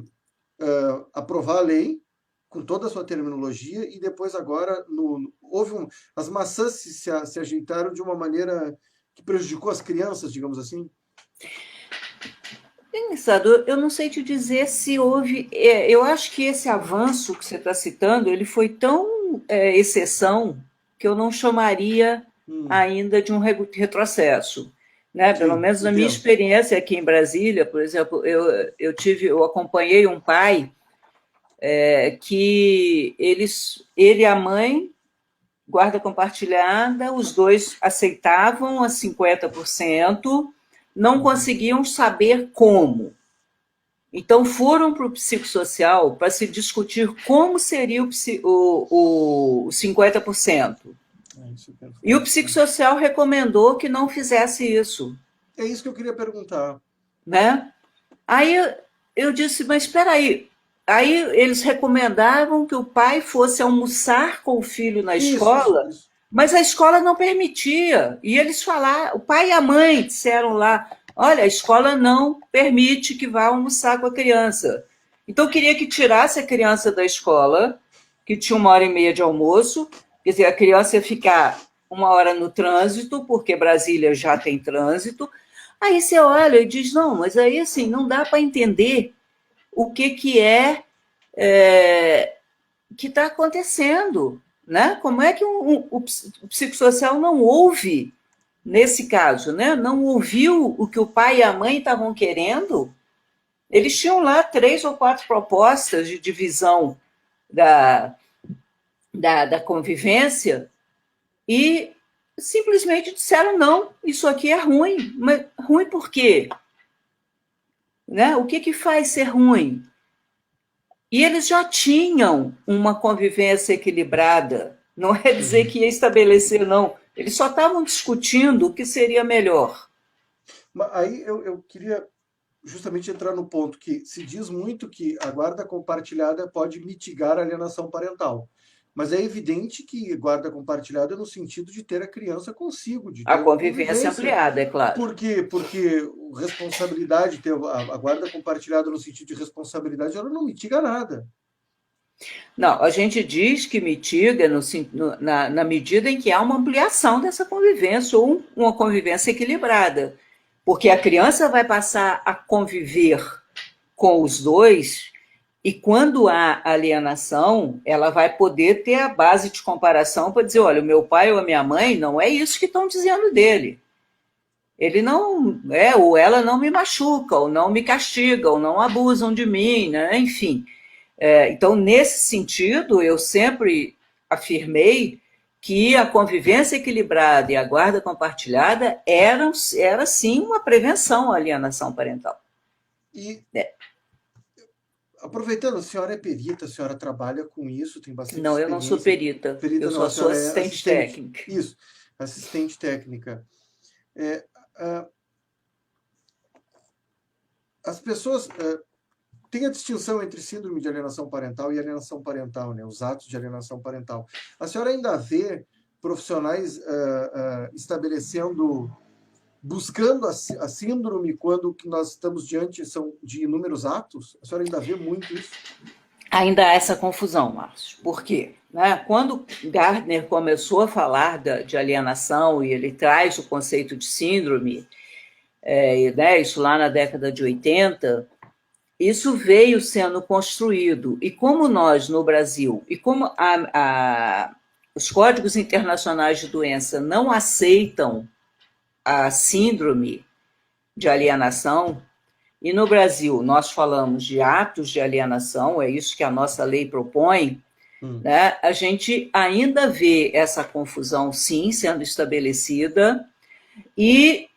B: aprovar a lei, com toda a sua terminologia, e depois agora as maçãs se ajeitaram de uma maneira que prejudicou as crianças, digamos assim?
A: Engraçado, eu não sei te dizer se houve. Eu acho que esse avanço que você está citando, ele foi tão exceção que eu não chamaria
B: Hum,
A: ainda de um retrocesso. Né? Pelo
B: sim,
A: menos na minha
B: entendo.
A: experiência aqui em Brasília, por exemplo, eu acompanhei um pai que ele e a mãe, guarda compartilhada, os dois aceitavam a 50%, não
B: Uhum.
A: conseguiam saber como. Então foram para o psicossocial para se discutir como seria o 50%.
B: É isso que eu quero
A: E o
B: falar.
A: psicossocial recomendou que não fizesse isso.
B: É isso que eu queria perguntar.
A: Né? Aí eu disse, mas espera aí. Aí eles recomendavam que o pai fosse almoçar com o filho na
B: Isso, isso,
A: escola,
B: isso.
A: mas a escola não permitia. E eles falaram, o pai e a mãe disseram lá, olha, a escola não permite que vá almoçar com a criança. Então eu queria que tirasse a criança da escola, que tinha 1 hora e meia de almoço, quer dizer, a criança ia ficar 1 hora no trânsito, porque Brasília já tem trânsito. Aí você olha e diz, não, mas aí assim, não dá para entender o que é que está acontecendo, né? Como é que o psicossocial não ouve nesse caso, né? Não ouviu o que o pai e a mãe estavam querendo? Eles tinham lá 3 ou 4 propostas de divisão da, da convivência e simplesmente disseram não, isso aqui é ruim. Mas ruim por quê? Né? O que faz ser ruim? E eles já tinham uma convivência equilibrada. Não é dizer
B: Uhum.
A: que ia estabelecer, não. Eles só estavam discutindo o que seria melhor.
B: Mas aí eu queria justamente entrar no ponto que se diz muito que a guarda compartilhada pode mitigar a alienação parental. Mas é evidente que guarda compartilhada é no sentido de ter a criança consigo, de
A: A
B: ter uma
A: convivência
B: convivência.
A: ampliada, é claro.
B: Por quê? Porque responsabilidade, ter a guarda compartilhada no sentido de responsabilidade, ela não mitiga nada.
A: Não, a gente diz que mitiga na medida em que há uma ampliação dessa convivência ou uma convivência equilibrada. Porque a criança vai passar a conviver com os dois e quando há alienação, ela vai poder ter a base de comparação para dizer, olha, o meu pai ou a minha mãe não é isso que estão dizendo dele. Ele não ou ela não me machuca, ou não me castiga, ou não abusam de mim, né? Enfim. Então, nesse sentido, eu sempre afirmei que a convivência equilibrada e a guarda compartilhada era sim uma prevenção à alienação parental.
B: E
A: É.
B: aproveitando, a senhora é perita, a senhora trabalha com isso, tem bastante
A: Não, eu não sou
B: experiência.
A: perita, eu
B: Perita não, a
A: só sou
B: senhora é
A: assistente
B: assistente.
A: técnica.
B: Isso, assistente técnica. É, a- as pessoas têm a distinção entre síndrome de alienação parental e alienação parental, né? Os atos de alienação parental. A senhora ainda vê profissionais estabelecendo buscando a síndrome quando que nós estamos diante são de inúmeros atos? A senhora ainda vê muito isso?
A: Ainda há essa confusão, Márcio. Por quê? Né? Quando Gardner começou a falar de alienação e ele traz o conceito de síndrome, né, isso lá na década de 80, isso veio sendo construído. E como nós, no Brasil, e como os códigos internacionais de doença não aceitam a síndrome de alienação, e no Brasil nós falamos de atos de alienação, é isso que a nossa lei propõe, né? A gente ainda vê essa confusão, sim, sendo estabelecida, e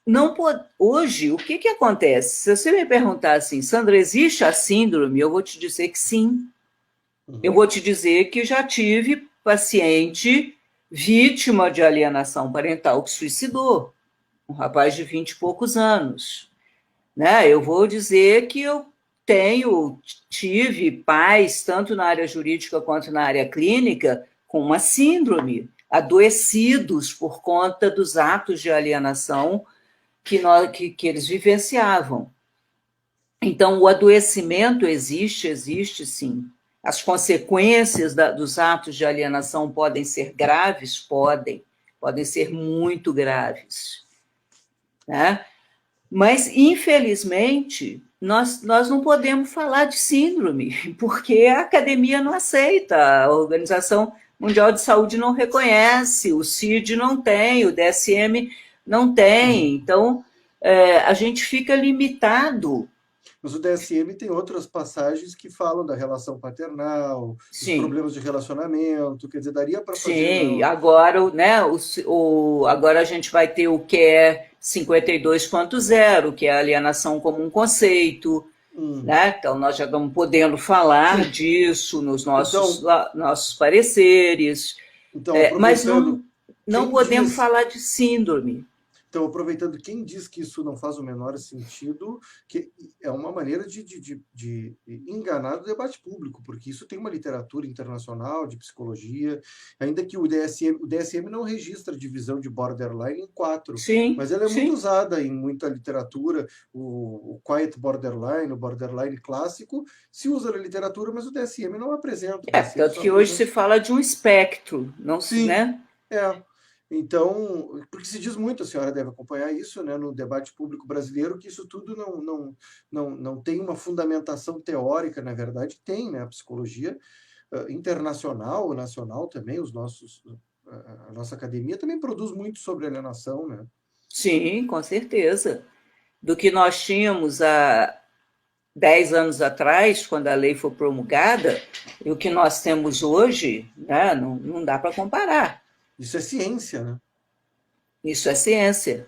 A: não pode... Hoje, o que acontece? Se você me perguntar assim, Sandra, existe a síndrome? Eu vou te dizer que sim. Eu vou te dizer que já tive paciente vítima de alienação parental que suicidou, um rapaz de 20 e poucos anos. Né? Eu vou dizer que eu tive pais, tanto na área jurídica quanto na área clínica, com uma síndrome, adoecidos por conta dos atos de alienação que eles vivenciavam. Então, o adoecimento existe sim. As consequências dos atos de alienação podem ser graves? Podem ser muito graves. Né? Mas, infelizmente, nós não podemos falar de síndrome, porque a academia não aceita, a Organização Mundial de Saúde não reconhece, o CID não tem, o DSM não tem. Então, a gente fica limitado.
B: Mas o DSM tem outras passagens que falam da relação paternal, dos
A: Sim,
B: problemas de relacionamento, quer dizer, daria para fazer
A: sim. Agora, né, agora a gente vai ter o que é 52.0, que é a alienação como um conceito. Né? Então, nós já estamos podendo falar disso nos
B: Então,
A: nossos pareceres,
B: então
A: mas
B: aproveitando,
A: não
B: quem
A: podemos
B: diz
A: falar de síndrome.
B: Então, aproveitando, quem diz que isso não faz o menor sentido, que é uma maneira de enganar o debate público, porque isso tem uma literatura internacional de psicologia, ainda que o DSM não registra a divisão de borderline em quatro,
A: Sim,
B: mas ela é muito
A: sim.
B: usada em muita literatura, o quiet borderline, o borderline clássico, se usa na literatura, mas o DSM não apresenta, o DSM
A: Tanto
B: só
A: que hoje se
B: apresenta...
A: fala de um espectro, não se,
B: Sim,
A: né?
B: é. Então, porque se diz muito, a senhora deve acompanhar isso, né, no debate público brasileiro, que isso tudo não tem uma fundamentação teórica, na verdade, tem, né, a psicologia internacional, nacional também, a nossa academia também produz muito sobre alienação, né?
A: Sim, com certeza. Do que nós tínhamos há 10 anos atrás, quando a lei foi promulgada, e o que nós temos hoje, né, não dá para comparar.
B: Isso é ciência, né?
A: Isso é ciência.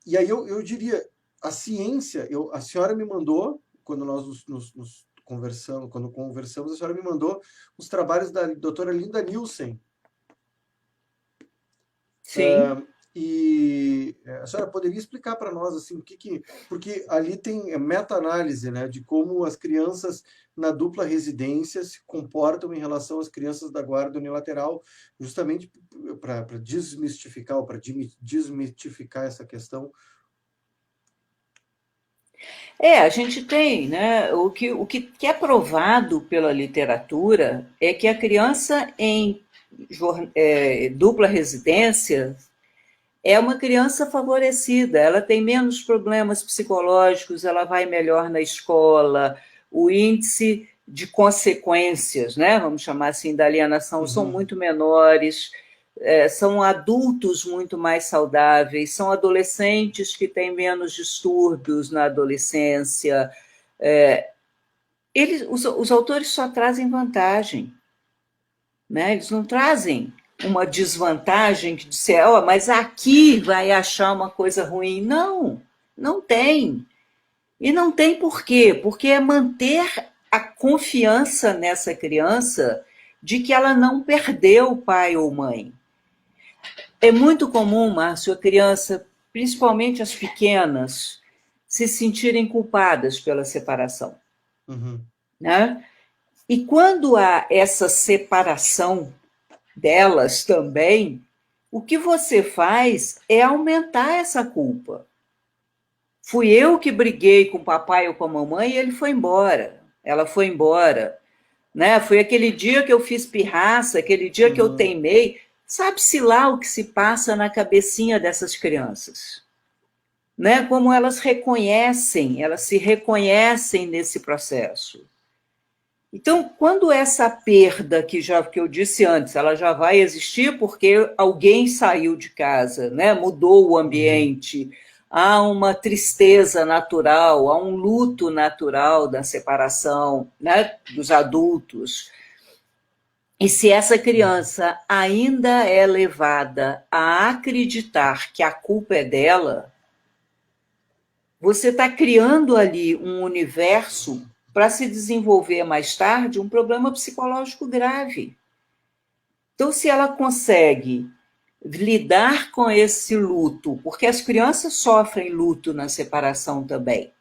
B: E aí eu diria, a ciência, a senhora me mandou, quando nós nos conversamos, quando conversamos, a senhora me mandou os trabalhos da doutora Linda Nielsen.
A: Sim.
B: E a senhora poderia explicar para nós assim porque ali tem meta-análise, né, de como as crianças na dupla residência se comportam em relação às crianças da guarda unilateral, justamente para desmistificar ou para desmitificar essa questão.
A: A gente tem, né? O que é provado pela literatura é que a criança em dupla residência é uma criança favorecida, ela tem menos problemas psicológicos, ela vai melhor na escola, o índice de consequências, né, vamos chamar assim, da alienação, são muito menores, são adultos muito mais saudáveis, são adolescentes que têm menos distúrbios na adolescência. Os autores só trazem vantagem, né? Eles não trazem uma desvantagem que disser, mas aqui vai achar uma coisa ruim. Não, não tem. E não tem por quê? Porque é manter a confiança nessa criança de que ela não perdeu pai ou mãe. É muito comum, Márcio, a criança, principalmente as pequenas, se sentirem culpadas pela separação. Né? E quando há essa separação delas também, o que você faz é aumentar essa culpa. Fui eu que briguei com o papai ou com a mamãe e ele foi embora. Ela foi embora, né? Foi aquele dia que eu fiz pirraça, aquele dia que eu
B: Uhum.
A: teimei. Sabe-se lá o que se passa na cabecinha dessas crianças, né? Como elas se reconhecem nesse processo. Então, quando essa perda que eu disse antes, ela já vai existir porque alguém saiu de casa, né? Mudou o
B: Uhum.
A: ambiente, há uma tristeza natural, há um luto natural da separação, né? Dos adultos. E se essa
B: Uhum.
A: criança ainda é levada a acreditar que a culpa é dela, você está criando ali um universo para se desenvolver mais tarde um problema psicológico grave. Então, se ela consegue lidar com esse luto, porque as crianças sofrem luto na separação também,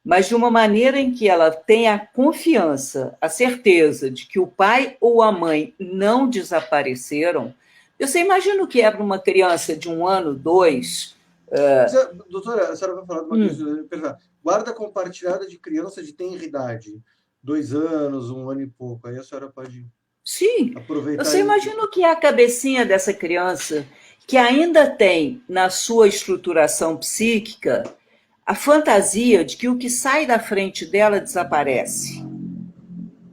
A: mas de uma maneira em que ela tenha a confiança, a certeza de que o pai ou a mãe não desapareceram. Você imagina o que é para uma criança de 1 ano, 2?
B: Doutora, a senhora vai falar de uma
A: Hum,
B: questão. Guarda compartilhada de criança de tenra idade, 2 anos, 1 ano e pouco. Aí a senhora pode
A: sim,
B: aproveitar
A: você
B: e.
A: imagina o que é a cabecinha dessa criança que ainda tem na sua estruturação psíquica a fantasia de que o que sai da frente dela desaparece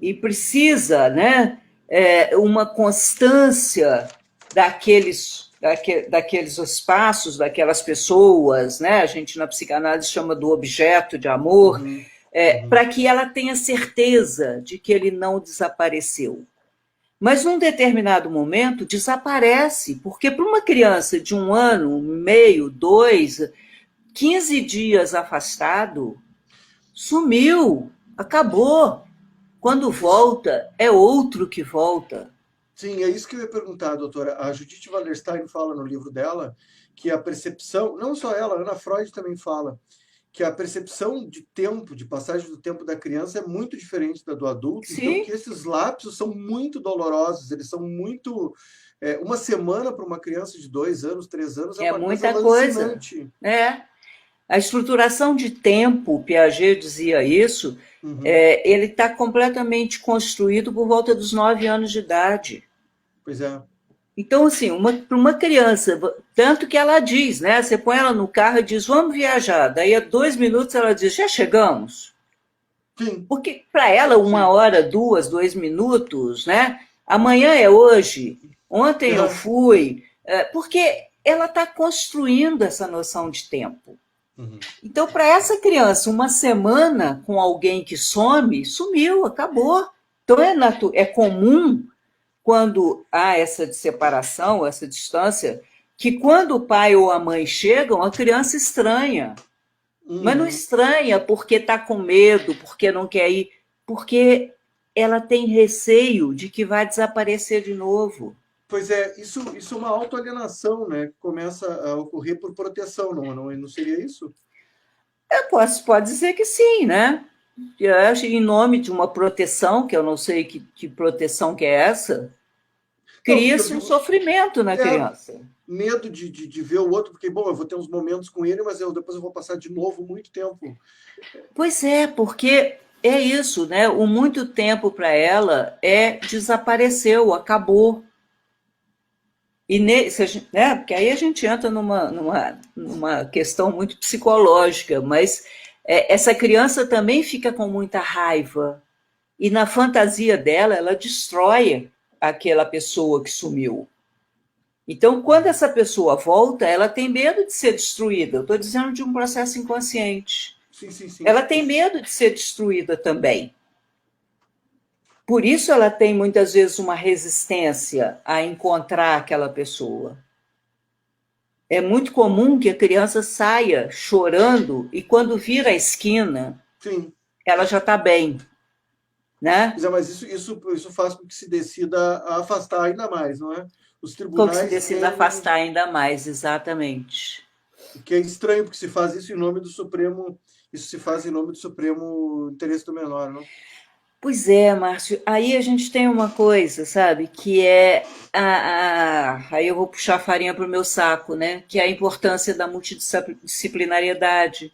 A: e precisa, né, uma constância daqueles espaços, daquelas pessoas, né? A gente na psicanálise chama do objeto de amor,
B: Uhum, uhum.
A: para que ela tenha certeza de que ele não desapareceu. Mas num determinado momento desaparece, porque para uma criança de 1 ano, meio, 2, 15 dias afastado, sumiu, acabou. Quando
B: Isso,
A: volta, é outro que volta.
B: sim, é isso que eu ia perguntar, doutora. A Judith Wallerstein fala no livro dela que a percepção, não só ela, a Ana Freud também fala, que a percepção de tempo, de passagem do tempo da criança é muito diferente da do adulto, então
A: Sim,
B: que esses lapsos são muito dolorosos, eles são muito. Uma semana para uma criança de 2 anos, 3 anos é
A: é
B: uma coisa
A: muita coisa.
B: lancinante.
A: É. A estruturação de tempo, Piaget dizia isso,
B: Uhum.
A: ele está completamente construído por volta dos 9 anos de idade.
B: Pois é.
A: Então, assim, para uma criança, tanto que ela diz, né? Você põe ela no carro e diz, vamos viajar. Daí a 2 minutos ela diz, já chegamos.
B: Sim,
A: Porque para ela, uma
B: sim.
A: hora, duas, 2 minutos, né? Amanhã é hoje, ontem eu
B: Aham.
A: fui, porque ela está construindo essa noção de tempo.
B: Uhum.
A: Então, para essa criança, uma semana com alguém que some, sumiu, acabou. Então, é comum, quando há essa separação, essa distância, que quando o pai ou a mãe chegam, a criança estranha. Mas não
B: Uhum.
A: estranha porque está com medo, porque não quer ir, porque ela tem receio de que vai desaparecer de novo.
B: Pois é, isso é uma autoalienação, né? Que começa a ocorrer por proteção, não seria isso?
A: Pode dizer que sim, né? Eu acho em nome de uma proteção, que eu não sei que proteção que é essa,
B: Não, porque eu
A: cria-se um
B: digo,
A: sofrimento na criança.
B: medo de ver o outro, porque, bom, eu vou ter uns momentos com ele, mas depois eu vou passar de novo muito tempo.
A: Pois é, porque é isso, né? O muito tempo para ela desapareceu, acabou. E né? Porque aí a gente entra numa questão muito psicológica, mas essa criança também fica com muita raiva. E na fantasia dela, ela destrói aquela pessoa que sumiu. Então, quando essa pessoa volta, ela tem medo de ser destruída. Eu estou dizendo de um processo inconsciente.
B: Sim, sim, sim.
A: Ela tem medo de ser destruída também. Por isso, ela tem muitas vezes uma resistência a encontrar aquela pessoa. É muito comum que a criança saia chorando e, quando vira a esquina,
B: Sim.
A: ela já está bem, né?
B: Pois é, mas isso faz com que se decida a afastar ainda mais, não é? Os
A: Como que se
B: tribunais
A: decida
B: querem,
A: afastar ainda mais, exatamente.
B: o que é estranho, porque se faz isso em nome do Supremo, isso se faz em nome do Supremo interesse do menor, não?
A: Pois é, Márcio, aí a gente tem uma coisa, sabe, que é aí eu vou puxar a farinha para o meu saco, né? Que é a importância da multidisciplinariedade.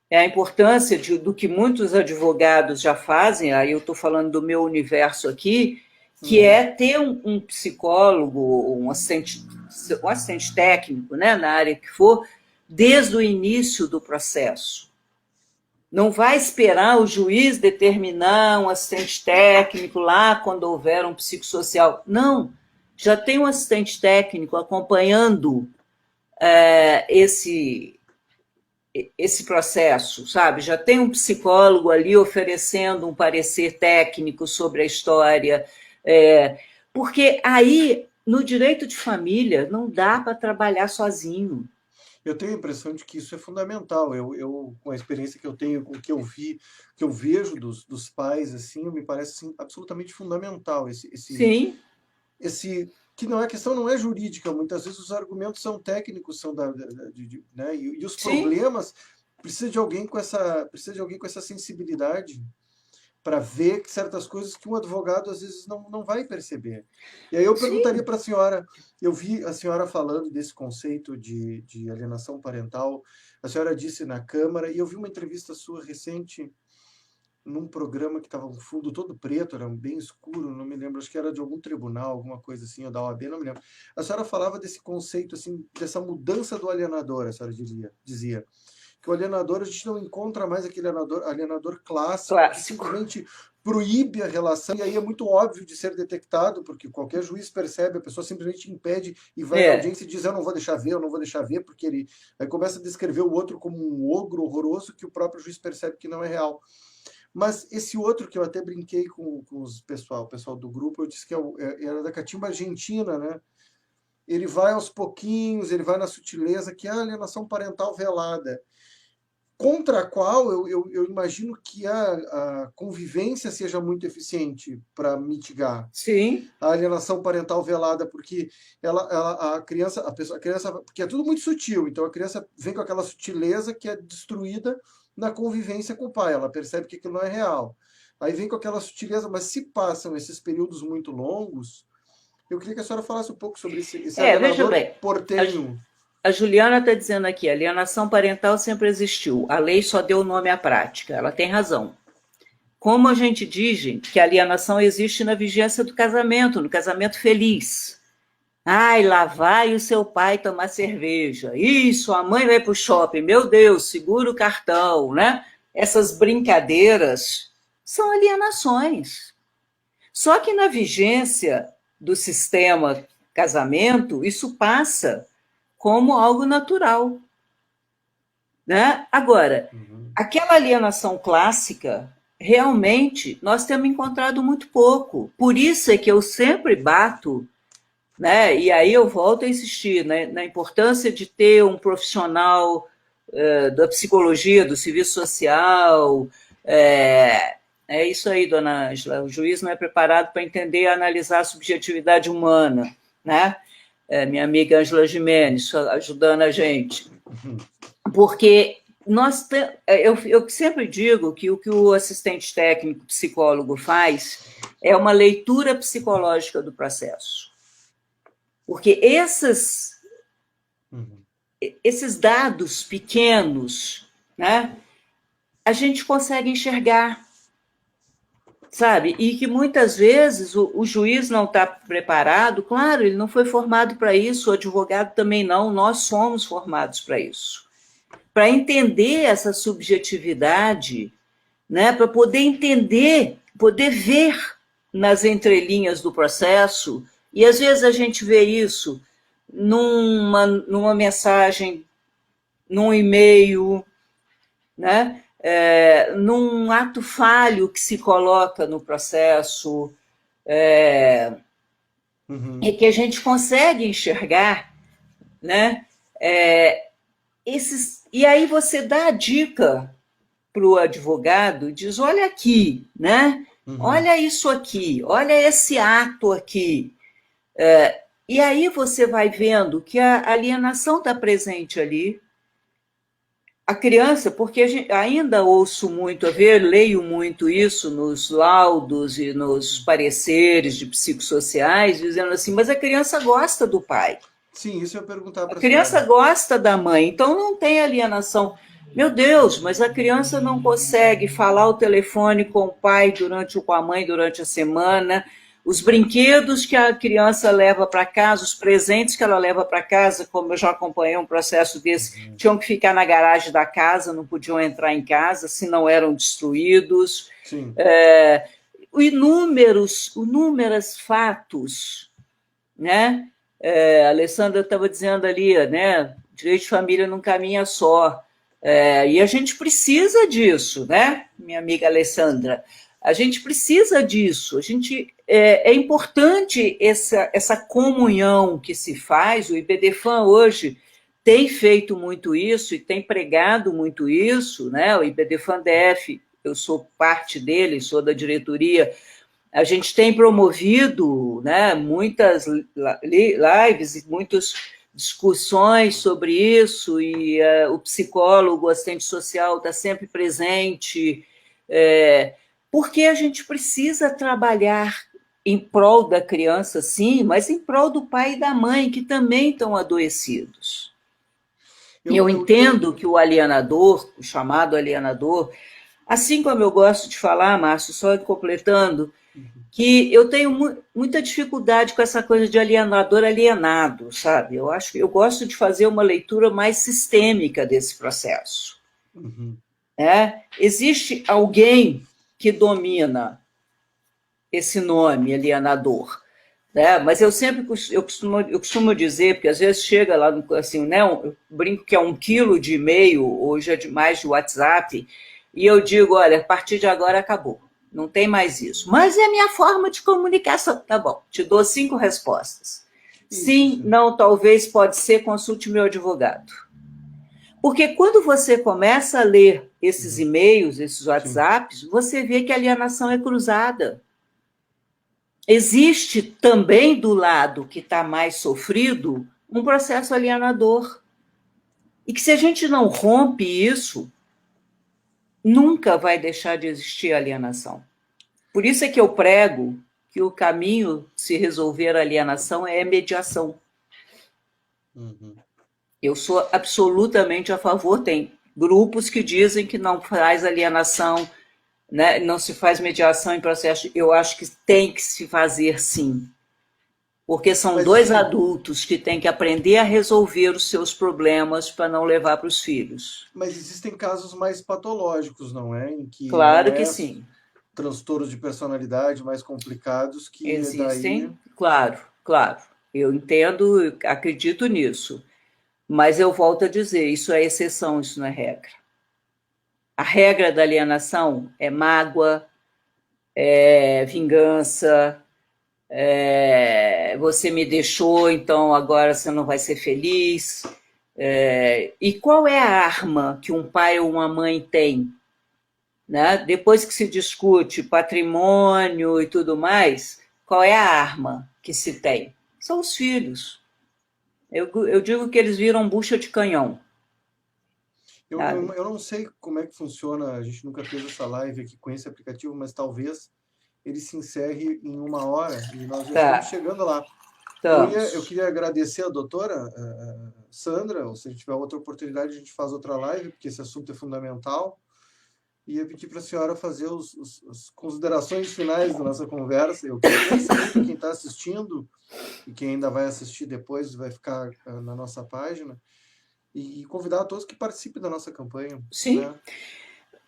A: É a importância do que muitos advogados já fazem, aí eu estou falando do meu universo aqui, que
B: Uhum.
A: é ter um psicólogo, um assistente técnico, né, na área que for, desde o início do processo. Não vai esperar o juiz determinar um assistente técnico lá quando houver um psicossocial. Não, já tem um assistente técnico acompanhando esse processo, sabe? Já tem um psicólogo ali oferecendo um parecer técnico sobre a história, porque aí no direito de família não dá para trabalhar sozinho.
B: Eu tenho a impressão de que isso é fundamental. Com a experiência que eu tenho, com o que eu vi, que eu vejo dos pais, assim, me parece assim, absolutamente fundamental
A: Sim,
B: que não é a questão não é jurídica, muitas vezes os argumentos são técnicos, são né? E os
A: sim,
B: problemas precisa de alguém com essa sensibilidade para ver que certas coisas que um advogado às vezes não vai perceber. E aí eu perguntaria
A: sim.
B: para a senhora, eu vi a senhora falando desse conceito de alienação parental, a senhora disse na Câmara, e eu vi uma entrevista sua recente num programa que estava um fundo todo preto, era bem escuro, não me lembro, acho que era de algum tribunal, alguma coisa assim, ou da OAB, não me lembro. A senhora falava desse conceito, assim, dessa mudança do alienador, a senhora dizia que o alienador, a gente não encontra mais aquele alienador clássico que
A: Clássico.
B: simplesmente proíbe a relação, e aí é muito óbvio de ser detectado, porque qualquer juiz percebe, a pessoa simplesmente impede e vai na
A: É,
B: audiência e diz, eu não vou deixar ver, eu não vou deixar ver, porque ele aí começa a descrever o outro como um ogro horroroso que o próprio juiz percebe que não é real. Mas esse outro que eu até brinquei com o pessoal do grupo, eu disse que era da catimba argentina, né? Ele vai aos pouquinhos, ele vai na sutileza, que é a alienação parental velada, contra a qual eu imagino que a convivência seja muito eficiente para mitigar
A: sim,
B: a alienação parental velada, porque a criança, porque é tudo muito sutil, então a criança vem com aquela sutileza que é destruída na convivência com o pai, ela percebe que aquilo não é real. Aí vem com aquela sutileza, mas se passam esses períodos muito longos, eu queria que a senhora falasse um pouco sobre esse
A: veja
B: alienador
A: bem, a,
B: portenho.
A: a Juliana está dizendo aqui, a alienação parental sempre existiu, a lei só deu nome à prática, ela tem razão. Como a gente diz, gente, que a alienação existe na vigência do casamento, no casamento feliz. Ai, lá vai o seu pai tomar cerveja. Isso, a mãe vai para o shopping. Meu Deus, segura o cartão, né? Essas brincadeiras são alienações. Só que na vigência do sistema casamento, isso passa como algo natural, né? Agora,
B: Uhum.
A: aquela alienação clássica, realmente, nós temos encontrado muito pouco. Por isso é que eu sempre bato, né? E aí eu volto a insistir, né, na importância de ter um profissional da psicologia, do serviço social. É isso aí, dona Ângela. O juiz não é preparado para entender e analisar a subjetividade humana, né? Minha amiga Ângela Gimenez ajudando a gente.
B: Uhum.
A: Porque eu sempre digo que o que o assistente técnico psicólogo faz é uma leitura psicológica do processo. Porque
B: Uhum.
A: esses dados pequenos, né, a gente consegue enxergar, sabe? E que muitas vezes o juiz não está preparado, claro, ele não foi formado para isso, o advogado também não, nós somos formados para isso. Para entender essa subjetividade, né, para poder entender, poder ver nas entrelinhas do processo, e às vezes a gente vê isso numa mensagem, num e-mail, né? Num ato falho que se coloca no processo, e
B: Uhum.
A: que a gente consegue enxergar, né? E aí você dá a dica para o advogado, diz, olha aqui, né?
B: Uhum.
A: Olha isso aqui, olha esse ato aqui. E aí você vai vendo que a alienação está presente ali, A criança, porque ainda ouço muito, leio muito isso nos laudos e nos pareceres de psicossociais, dizendo assim, mas a criança gosta do pai.
B: Sim, isso eu ia perguntar
A: A
B: para a
A: criança
B: senhora.
A: gosta da mãe, então não tem alienação. Meu Deus, mas a criança não consegue falar ao telefone com o pai com a mãe durante a semana. Os brinquedos que a criança leva para casa, os presentes que ela leva para casa, como eu já acompanhei um processo desse, tinham que ficar na garagem da casa, não podiam entrar em casa, se não eram destruídos.
B: Sim.
A: É, inúmeros fatos, né? A Alessandra estava dizendo ali, né? Direito de família num caminho só. E a gente precisa disso, né, minha amiga Alessandra? A gente precisa disso. É importante essa comunhão que se faz. O IBDFAN hoje tem feito muito isso e tem pregado muito isso, né? O IBDFAN DF, eu sou parte dele, sou da diretoria. A gente tem promovido, né, muitas lives e muitas discussões sobre isso, e o psicólogo, o assistente social está sempre presente, porque a gente precisa trabalhar em prol da criança, sim, mas em prol do pai e da mãe, que também estão adoecidos. Eu
B: Eu tenho.
A: entendo que o alienador, o chamado alienador, assim como eu gosto de falar, Márcio, só completando, que eu tenho muita dificuldade com essa coisa de alienador alienado, sabe? Eu gosto de fazer uma leitura mais sistêmica desse processo.
B: Uhum.
A: Existe alguém que domina esse nome alienador, né? Mas eu costumo dizer, porque às vezes chega lá assim, né? Eu brinco que é 1,5 kg, hoje é demais de WhatsApp, e eu digo, olha, a partir de agora acabou. Não tem mais isso. Mas é a minha forma de comunicação. Tá bom, te dou 5 respostas. Sim,
B: Isso.
A: não, talvez, pode ser, consulte meu advogado. Porque quando você começa a ler esses
B: Uhum.
A: e-mails, esses
B: Sim.
A: WhatsApps, você vê que a alienação é cruzada. Existe também do lado que está mais sofrido um processo alienador. E que se a gente não rompe isso, nunca vai deixar de existir alienação. Por isso é que eu prego que o caminho de se resolver a alienação é a mediação.
B: Uhum.
A: Eu sou absolutamente a favor. Tem grupos que dizem que não faz alienação, né? Não se faz mediação em processo. Eu acho que tem que se fazer sim. Porque são
B: Mas
A: dois
B: assim,
A: adultos que têm que aprender a resolver os seus problemas para não levar para os filhos.
B: mas existem casos mais patológicos, não é? Em que não
A: Claro que
B: é
A: sim.
B: transtornos de personalidade mais complicados que daí.
A: Existem, claro, claro. Eu entendo, acredito nisso. Mas eu volto a dizer, isso é exceção, isso não é regra. A regra da alienação é mágoa, é vingança, você me deixou, então agora você não vai ser feliz. E qual é a arma que um pai ou uma mãe tem, né? Depois que se discute patrimônio e tudo mais, qual é a arma que se tem? São os filhos. Eu digo que eles viram bucha de canhão, sabe?
B: Eu não sei como é que funciona, a gente nunca fez essa live aqui com esse aplicativo, mas talvez ele se encerre em 1 hora e nós já estamos
A: Tá,
B: chegando lá. Eu
A: estamos.
B: queria agradecer a doutora Sandra, ou se a gente tiver outra oportunidade, a gente faz outra live, porque esse assunto é fundamental. E ia pedir para a senhora fazer as considerações finais da nossa conversa. Eu queria agradecer muito a quem está assistindo e quem ainda vai assistir depois, vai ficar na nossa página. E convidar a todos que participem da nossa campanha,
A: Sim.
B: né?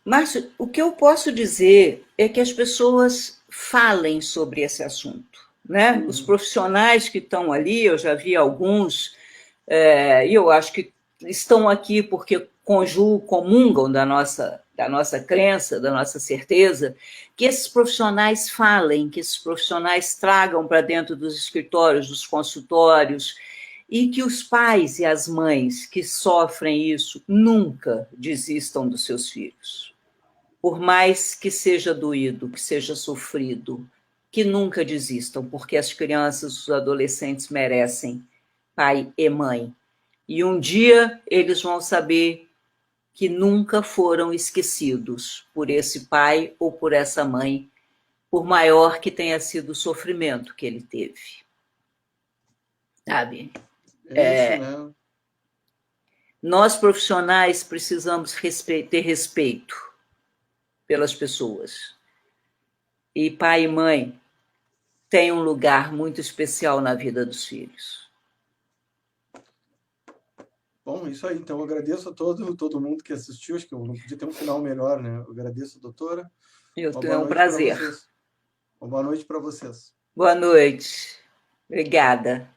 A: Márcio, o que eu posso dizer é que as pessoas falem sobre esse assunto, né? Os
B: Uhum.
A: profissionais que estão ali, eu já vi alguns, e eu acho que estão aqui porque comungam da nossa crença, da nossa certeza, que esses profissionais falem, que esses profissionais tragam para dentro dos escritórios, dos consultórios, e que os pais e as mães que sofrem isso nunca desistam dos seus filhos. Por mais que seja doído, que seja sofrido, que nunca desistam, porque as crianças, os adolescentes merecem pai e mãe. E um dia eles vão saber que nunca foram esquecidos por esse pai ou por essa mãe, por maior que tenha sido o sofrimento que ele teve, sabe?
B: É isso, né?
A: Nós profissionais precisamos ter respeito pelas pessoas. E pai e mãe têm um lugar muito especial na vida dos filhos.
B: Bom, isso aí. Então, eu agradeço a todo mundo que assistiu. Acho que eu não podia ter um final melhor, né? Eu agradeço, doutora. Uma
A: É
B: boa
A: um
B: noite para
A: prazer.
B: vocês. Uma boa noite para vocês.
A: Boa noite. Obrigada.